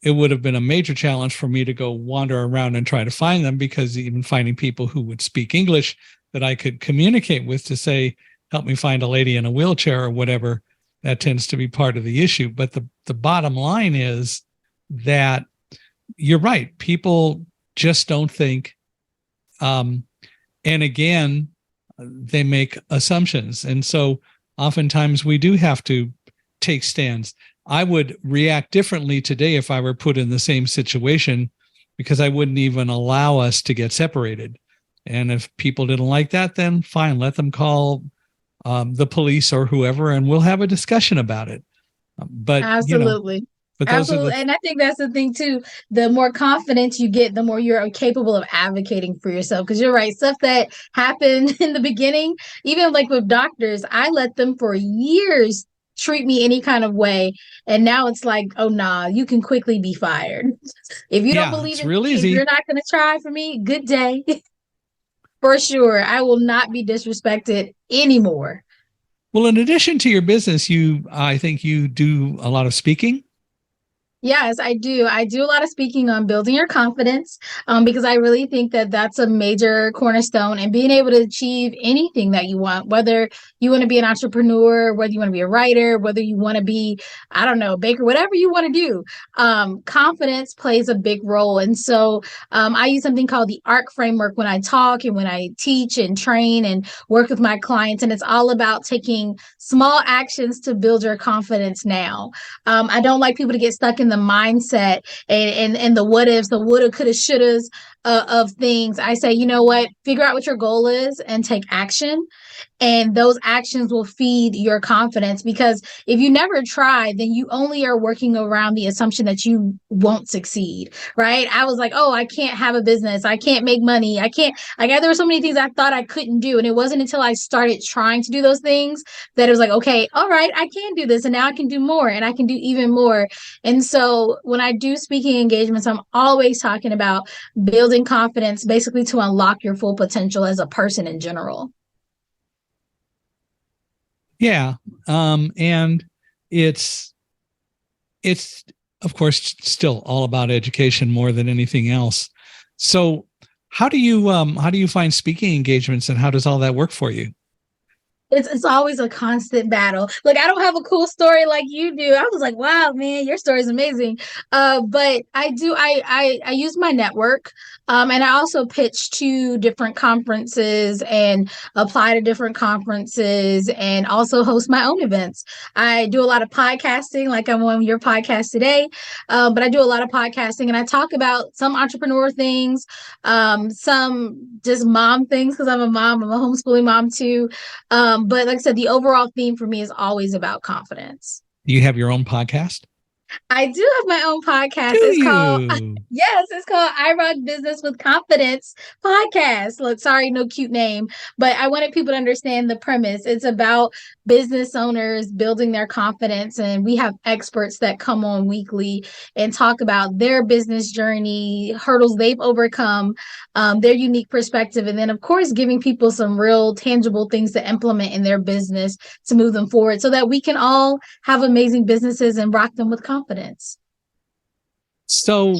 it would have been a major challenge for me to go wander around and try to find them, because even finding people who would speak English that I could communicate with to say, help me find a lady in a wheelchair or whatever, that tends to be part of the issue. But the bottom line is that you're right. People just don't think. And again, they make assumptions. And so oftentimes we do have to take stands. I would react differently today if I were put in the same situation, because I wouldn't even allow us to get separated. And if people didn't like that, then fine, let them call the police or whoever, and we'll have a discussion about it. But absolutely. But absolutely. And I think that's the thing too. The more confidence you get, the more you're capable of advocating for yourself. Because you're right, stuff that happened in the beginning, even like with doctors, I let them for years treat me any kind of way. And now it's like, oh, nah, you can quickly be fired. If you don't believe in me, if you're not going to try for me, good day. For sure. I will not be disrespected anymore. Well, in addition to your business, I think you do a lot of speaking. Yes, I do. I do a lot of speaking on building your confidence, because I really think that that's a major cornerstone in being able to achieve anything that you want, whether you want to be an entrepreneur, whether you want to be a writer, whether you want to be, I don't know, a baker, whatever you want to do. Confidence plays a big role. And so I use something called the IROC framework when I talk and when I teach and train and work with my clients. And it's all about taking small actions to build your confidence now. I don't like people to get stuck in the mindset and the what ifs, the woulda, coulda, shouldas of things. I say, you know what? Figure out what your goal is and take action. And those actions will feed your confidence, because if you never try, then you only are working around the assumption that you won't succeed, right? I was like, oh, I can't have a business. I can't make money. There were so many things I thought I couldn't do. And it wasn't until I started trying to do those things that it was like, okay, all right, I can do this. And now I can do more, and I can do even more. And so when I do speaking engagements, I'm always talking about building confidence, basically to unlock your full potential as a person in general. Yeah. And it's of course still all about education more than anything else. So how do you find speaking engagements, and how does all that work for you? It's always a constant battle. Like, I don't have a cool story like you do. I was like, wow, man, your story is amazing. But I use my network. And I also pitch to different conferences and apply to different conferences and also host my own events. I do a lot of podcasting, like I'm on your podcast today. But I do a lot of podcasting and I talk about some entrepreneur things, some just mom things, because I'm a mom. I'm a homeschooling mom too. But like I said, the overall theme for me is always about confidence. Do you have your own podcast? I do have my own podcast. Do It's you? called Yes, it's called IROC Business with Confidence Podcast. Look, sorry, no cute name, but I wanted people to understand the premise. It's about business owners building their confidence, and we have experts that come on weekly and talk about their business journey, hurdles they've overcome, their unique perspective, and then of course giving people some real tangible things to implement in their business to move them forward so that we can all have amazing businesses and rock them with confidence. So,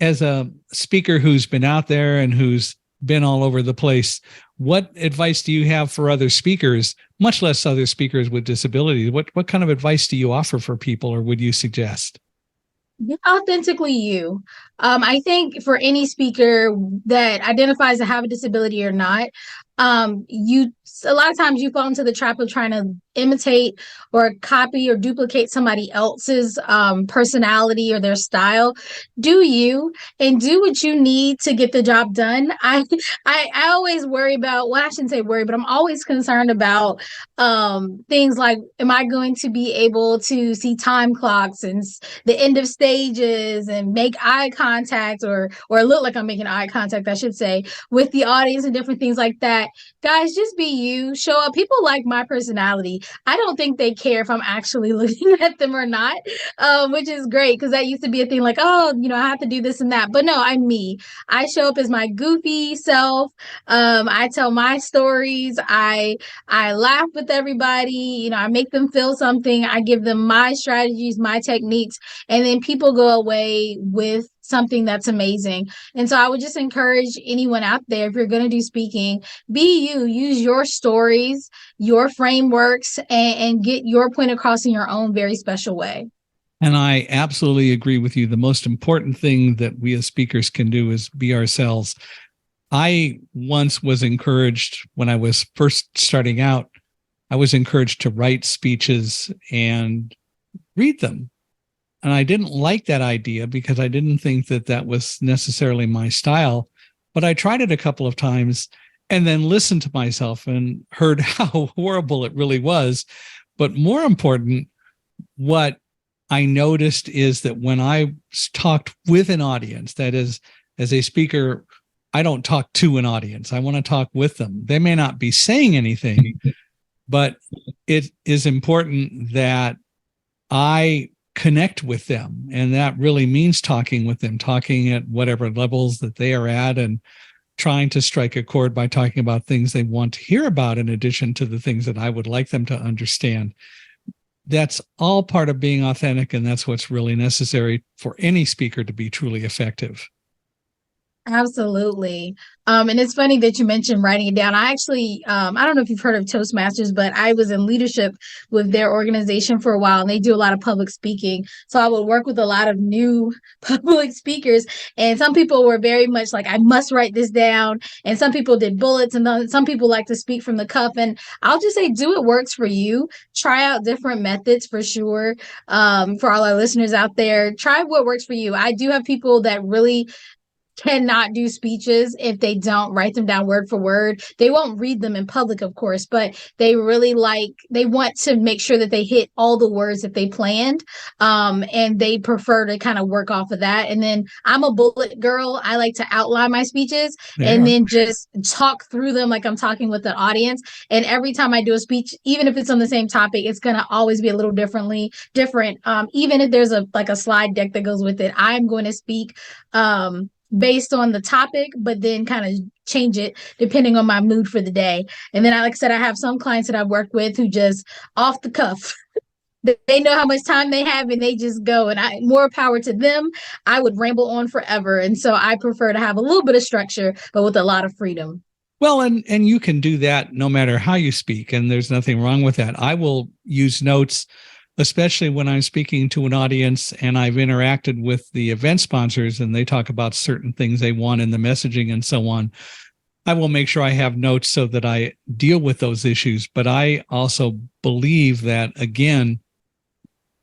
as a speaker who's been out there and who's been all over the place, what advice do you have for other speakers, much less other speakers with disabilities? What kind of advice do you offer for people, or would you suggest? Be authentically you. I think for any speaker that identifies to have a disability or not, you a lot of times you fall into the trap of trying to imitate or copy or duplicate somebody else's personality or their style. Do you, and do what you need to get the job done. I always worry about, well, I shouldn't say worry, but I'm always concerned about things like, am I going to be able to see time clocks and the end of stages and make eye contact or look like I'm making eye contact, I should say, with the audience and different things like that. Guys, just be you. Show up. People like my personality. I don't think they care if I'm actually looking at them or not, which is great, because that used to be a thing like, oh, I have to do this and that. But no, I'm me. I show up as my goofy self. I tell my stories. I laugh with everybody. I make them feel something. I give them my strategies, my techniques, and then people go away with something that's amazing. And so I would just encourage anyone out there, if you're going to do speaking, be you. Use your stories, your frameworks, and get your point across in your own very special way. And I absolutely agree with you. The most important thing that we as speakers can do is be ourselves. I once was encouraged, when I was first starting out, I was encouraged to write speeches and read them. And I didn't like that idea because I didn't think that that was necessarily my style. But I tried it a couple of times and then listened to myself and heard how horrible it really was. But more important, what I noticed is that when I talked with an audience, that is, as a speaker, I don't talk to an audience. I want to talk with them. They may not be saying anything, but it is important that I connect with them. And that really means talking with them, talking at whatever levels that they are at, and trying to strike a chord by talking about things they want to hear about, in addition to the things that I would like them to understand. That's all part of being authentic. And that's what's really necessary for any speaker to be truly effective. Absolutely. And it's funny that you mentioned writing it down. I actually, I don't know if you've heard of Toastmasters, but I was in leadership with their organization for a while, and they do a lot of public speaking. So I would work with a lot of new public speakers, and some people were very much like, I must write this down. And some people did bullets, and then some people like to speak from the cuff. And I'll just say, do what works for you. Try out different methods for sure. For all our listeners out there, try what works for you. I do have people that really cannot do speeches if they don't write them down word for word. They won't read them in public, of course, but they really they want to make sure that they hit all the words that they planned. And they prefer to kind of work off of that. And then I'm a bullet girl. I like to outline my speeches and then just talk through them like I'm talking with the audience. And every time I do a speech, even if it's on the same topic, it's going to always be a little different. Even if there's a slide deck that goes with it, I'm going to speak based on the topic, but then kind of change it depending on my mood for the day. And then, like I said, I have some clients that I've worked with who just off the cuff, they know how much time they have and they just go, and more power to them. I would ramble on forever. And so I prefer to have a little bit of structure, but with a lot of freedom. Well, and you can do that no matter how you speak, and there's nothing wrong with that. I will use notes, especially when I'm speaking to an audience and I've interacted with the event sponsors and they talk about certain things they want in the messaging and so on. I will make sure I have notes so that I deal with those issues. But I also believe that, again,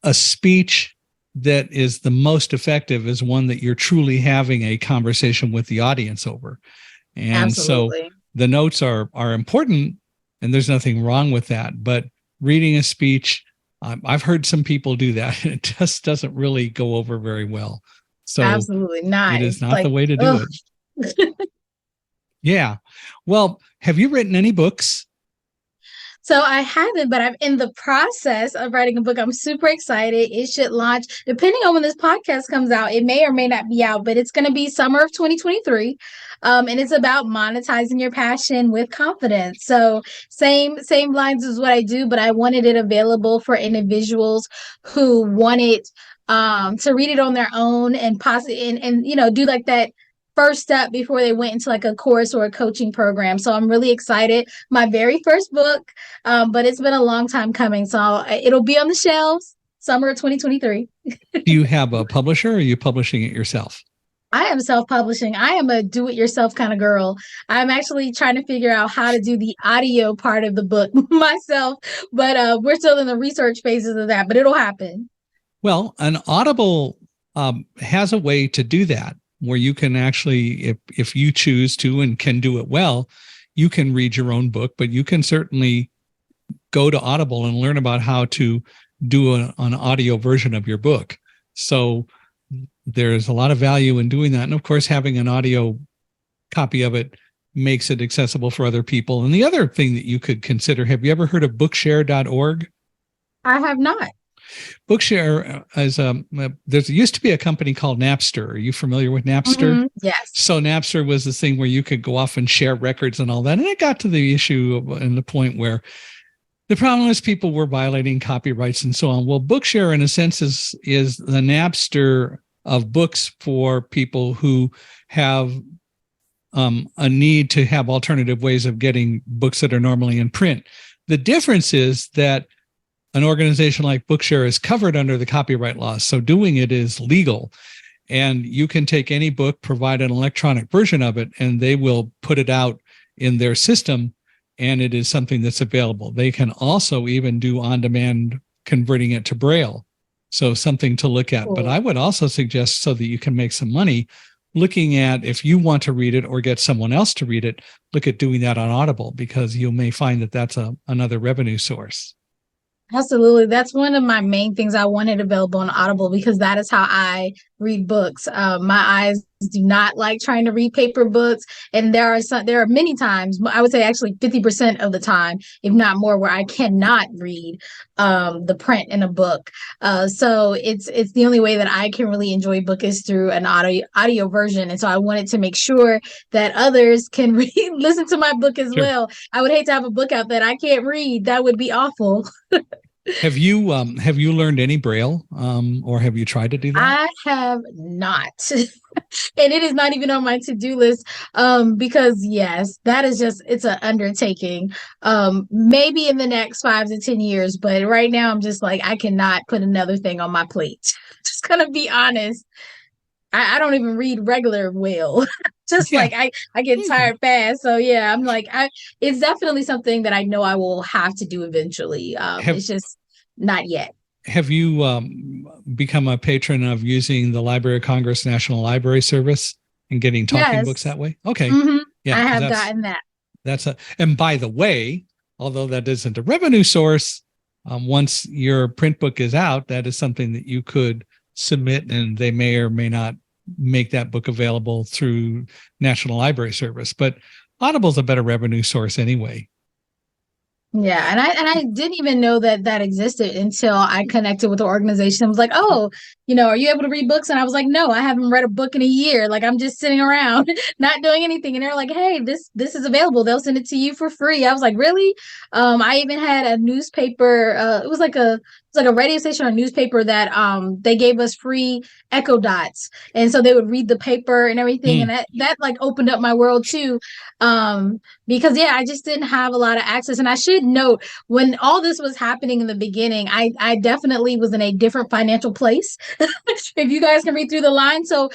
a speech that is the most effective is one that you're truly having a conversation with the audience over. And Absolutely. So the notes are important, and there's nothing wrong with that. But reading a speech, I've heard some people do that. It just doesn't really go over very well. So absolutely not. It is not the way to do it. Yeah. Well, have you written any books? So I haven't, but I'm in the process of writing a book. I'm super excited. It should launch, depending on when this podcast comes out. It may or may not be out, but it's going to be summer of 2023. And it's about monetizing your passion with confidence. So same lines as what I do, but I wanted it available for individuals who wanted to read it on their own and possibly and do like that first step before they went into like a course or a coaching program. So I'm really excited. My very first book, but it's been a long time coming. So it'll be on the shelves summer of 2023. Do you have a publisher or are you publishing it yourself? I am self-publishing. I am a do-it-yourself kind of girl. I'm actually trying to figure out how to do the audio part of the book myself, but we're still in the research phases of that, but it'll happen. Well, an Audible has a way to do that, where you can actually, if you choose to and can do it well, you can read your own book, but you can certainly go to Audible and learn about how to do an audio version of your book. So there's a lot of value in doing that. And of course, having an audio copy of it makes it accessible for other people. And the other thing that you could consider, have you ever heard of bookshare.org? I have not. Bookshare is there used to be a company called Napster. Are you familiar with Napster? Mm-hmm. Yes. So Napster was this thing where you could go off and share records and all that. And it got to the issue and the point where the problem is people were violating copyrights and so on. Well, Bookshare, in a sense, is the Napster of books for people who have a need to have alternative ways of getting books that are normally in print. The difference is that an organization like Bookshare is covered under the copyright laws, so doing it is legal. And you can take any book, provide an electronic version of it, and they will put it out in their system, and it is something that's available. They can also even do on-demand converting it to Braille, so something to look at. Cool. But I would also suggest, so that you can make some money, looking at, if you want to read it or get someone else to read it, look at doing that on Audible, because you may find that that's another revenue source. Absolutely. That's one of my main things I wanted available on Audible, because that is how I read books. My eyes do not like trying to read paper books. And there are many times, I would say actually 50% of the time, if not more, where I cannot read the print in a book. So it's the only way that I can really enjoy a book is through an audio version. And so I wanted to make sure that others can listen to my book as well. I would hate to have a book out that I can't read. That would be awful. Have you learned any Braille, or have you tried to do that? I have not. And it is not even on my to-do list, because yes, that is it's an undertaking. Maybe in the next 5 to 10 years, but right now I'm just like, I cannot put another thing on my plate. Just gonna be honest. I don't even read regular well. Like I get tired fast. So yeah, I'm like, it's definitely something that I know I will have to do eventually. It's just not yet. Have you become a patron of using the Library of Congress National Library Service and getting talking books that way? Okay. Mm-hmm. Yeah, I have gotten that. And by the way, although that isn't a revenue source, once your print book is out, that is something that you could submit, and they may or may not make that book available through National Library Service. But Audible's a better revenue source anyway. Yeah, and I didn't even know that existed until I connected with the organization. I was like, "Oh, are you able to read books?" And I was like, "No, I haven't read a book in a year. Like I'm just sitting around not doing anything." And they're like, "Hey, this is available. They'll send it to you for free." I was like, "Really?" I even had a newspaper. It was like a radio station or a newspaper that they gave us free Echo Dots, and so they would read the paper and everything, and that like opened up my world too. Because I just didn't have a lot of access. And I should note, when all this was happening in the beginning, I definitely was in a different financial place. If you guys can read through the line. So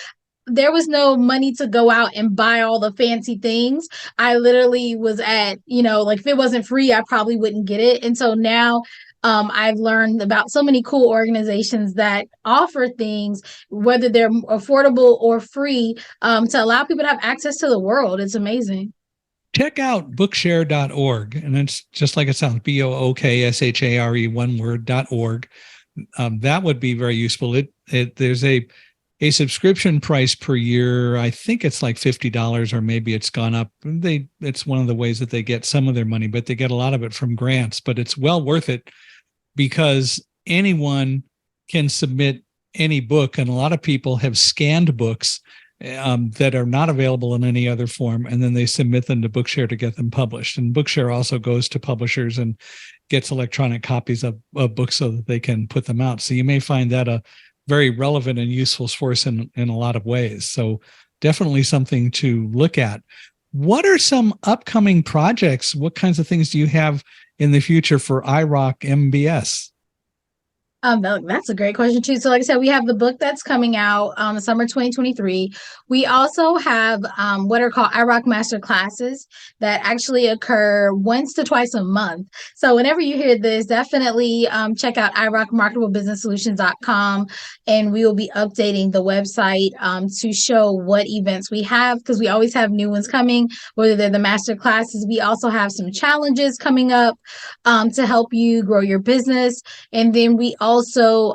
there was no money to go out and buy all the fancy things. I literally was at, like if it wasn't free, I probably wouldn't get it. And so now I've learned about so many cool organizations that offer things, whether they're affordable or free, to allow people to have access to the world. It's amazing. Check out bookshare.org, and it's just like it sounds, BOOKSHARE, one word.org. That would be very useful. There's a subscription price per year. I think it's like $50, or maybe it's gone up. It's one of the ways that they get some of their money, but they get a lot of it from grants. But it's well worth it because anyone can submit any book, and a lot of people have scanned books that are not available in any other form, and then they submit them to Bookshare to get them published. And Bookshare also goes to publishers and gets electronic copies of books so that they can put them out. So you may find that a very relevant and useful source in a lot of ways. So definitely something to look at. What are some upcoming projects? What kinds of things do you have in the future for IROC MBS? That's a great question too. So, like I said, we have the book that's coming out summer 2023. We also have what are called IROC master classes that actually occur once to twice a month. So, whenever you hear this, definitely check out irocmarketablebusinesssolutions.com, and we will be updating the website to show what events we have, because we always have new ones coming, whether they're the master classes. We also have some challenges coming up to help you grow your business, and then we also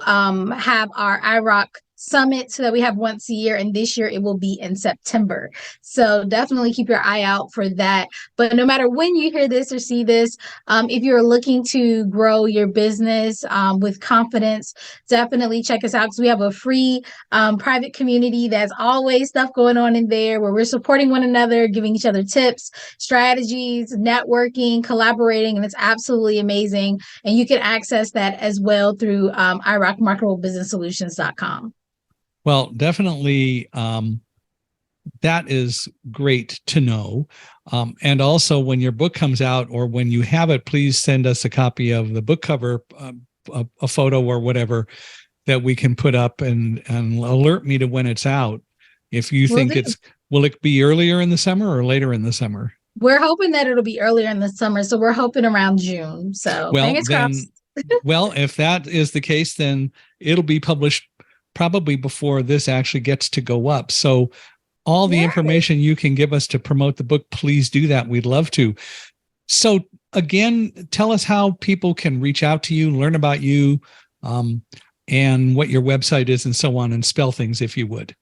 have our IROC summit, so that we have once a year, and this year it will be in September. So definitely keep your eye out for that. But no matter when you hear this or see this, if you're looking to grow your business with confidence, definitely check us out, because we have a free private community. There's always stuff going on in there where we're supporting one another, giving each other tips, strategies, networking, collaborating, and it's absolutely amazing. And you can access that as well through irocmarketablebusinesssolutions.com. Well, definitely, that is great to know. And also, when your book comes out, or when you have it, please send us a copy of the book cover, a photo or whatever, that we can put up and alert me to when it's out. If you think will it be earlier in the summer or later in the summer? We're hoping that it'll be earlier in the summer. So we're hoping around June. So fingers crossed. Well, if that is the case, then it'll be published probably before this actually gets to go up. So all the information you can give us to promote the book, please do that. We'd love to. So again, tell us how people can reach out to you, learn about you, and what your website is, and so on, and spell things if you would.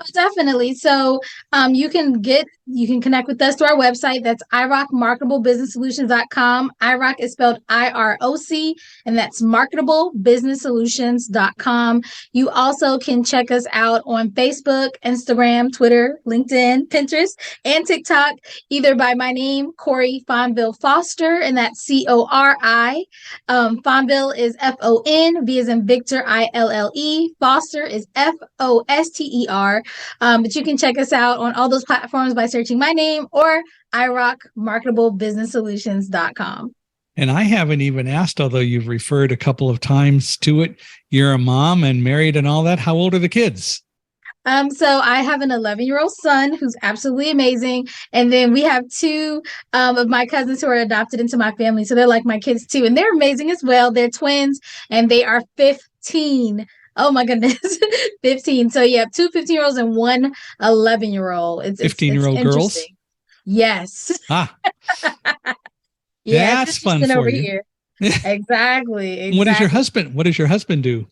Oh, definitely. So you can connect with us through our website. That's irocmarketablebusinesssolutions.com. IROC is spelled IROC, and that's marketablebusinesssolutions.com. You also can check us out on Facebook, Instagram, Twitter, LinkedIn, Pinterest, and TikTok, either by my name, Cori Fonville Foster, and that's CORI. Fonville is FON, V as in Victor, ILLE. Foster is FOSTER. But you can check us out on all those platforms by searching my name or irocmarketablebusinesssolutions.com. And I haven't even asked, although you've referred a couple of times to it. You're a mom and married and all that. How old are the kids? So I have an 11-year-old son who's absolutely amazing. And then we have two of my cousins who are adopted into my family. So they're like my kids too. And they're amazing as well. They're twins, and they are 15. Oh my goodness. 15. So you have two 15-year-olds and one 11-year-old. It's 15-year-old girls? Yes. Yeah, that's fun for over you. Here. Exactly. What does your husband do?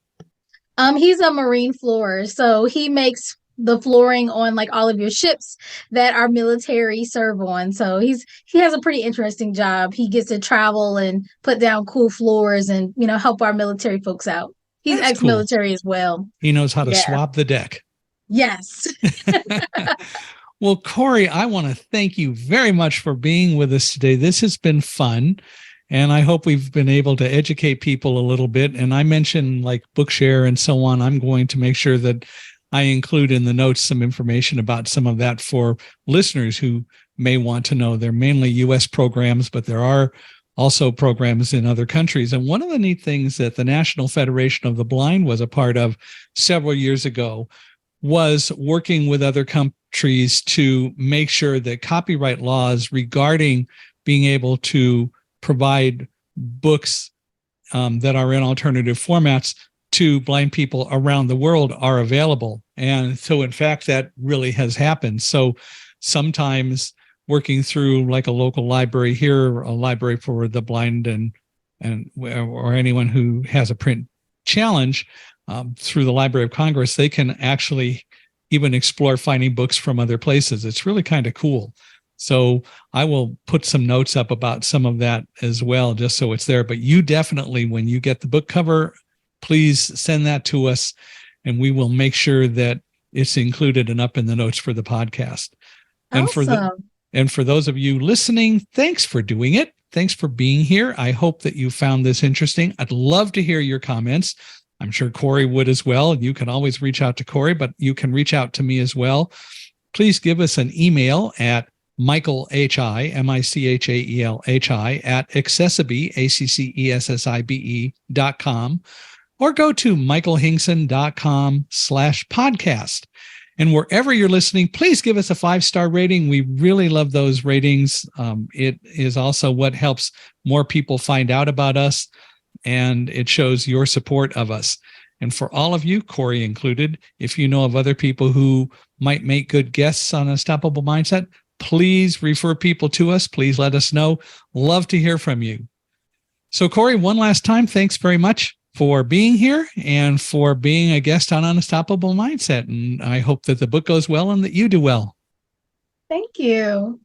He's a marine floorer. So he makes the flooring on like all of your ships that our military serve on. So he has a pretty interesting job. He gets to travel and put down cool floors and, you know, help our military folks out. He's That's cool. ex-military as well. He knows how to swab the deck. Yes. Well, Cori, I want to thank you very much for being with us today. This has been fun. And I hope we've been able to educate people a little bit. And I mentioned like Bookshare and so on. I'm going to make sure that I include in the notes some information about some of that for listeners who may want to know. They're mainly U.S. programs, but there are also programs in other countries. And one of the neat things that the National Federation of the Blind was a part of several years ago was working with other countries to make sure that copyright laws regarding being able to provide books that are in alternative formats to blind people around the world are available. And so, in fact, that really has happened. So sometimes working through like a local library here, a library for the blind or anyone who has a print challenge through the Library of Congress, they can actually even explore finding books from other places. It's really kind of cool. So I will put some notes up about some of that as well, just so it's there. But you definitely, when you get the book cover, please send that to us, and we will make sure that it's included and up in the notes for the podcast. Awesome. And for those of you listening, thanks for doing it. Thanks for being here. I hope that you found this interesting. I'd love to hear your comments. I'm sure Cori would as well. You can always reach out to Cori, but you can reach out to me as well. Please give us an email at Michael H.I., MICHAELHI at accessibe, ACCESSIBE.com, or go to michaelhingson.com/podcast. And wherever you're listening, please give us a 5-star rating. We really love those ratings. It is also what helps more people find out about us, and it shows your support of us. And for all of you, Cori included, if you know of other people who might make good guests on Unstoppable Mindset, please refer people to us. Please let us know. Love to hear from you. So, Cori, one last time, thanks very much for being here and for being a guest on Unstoppable Mindset. And I hope that the book goes well and that you do well. Thank you.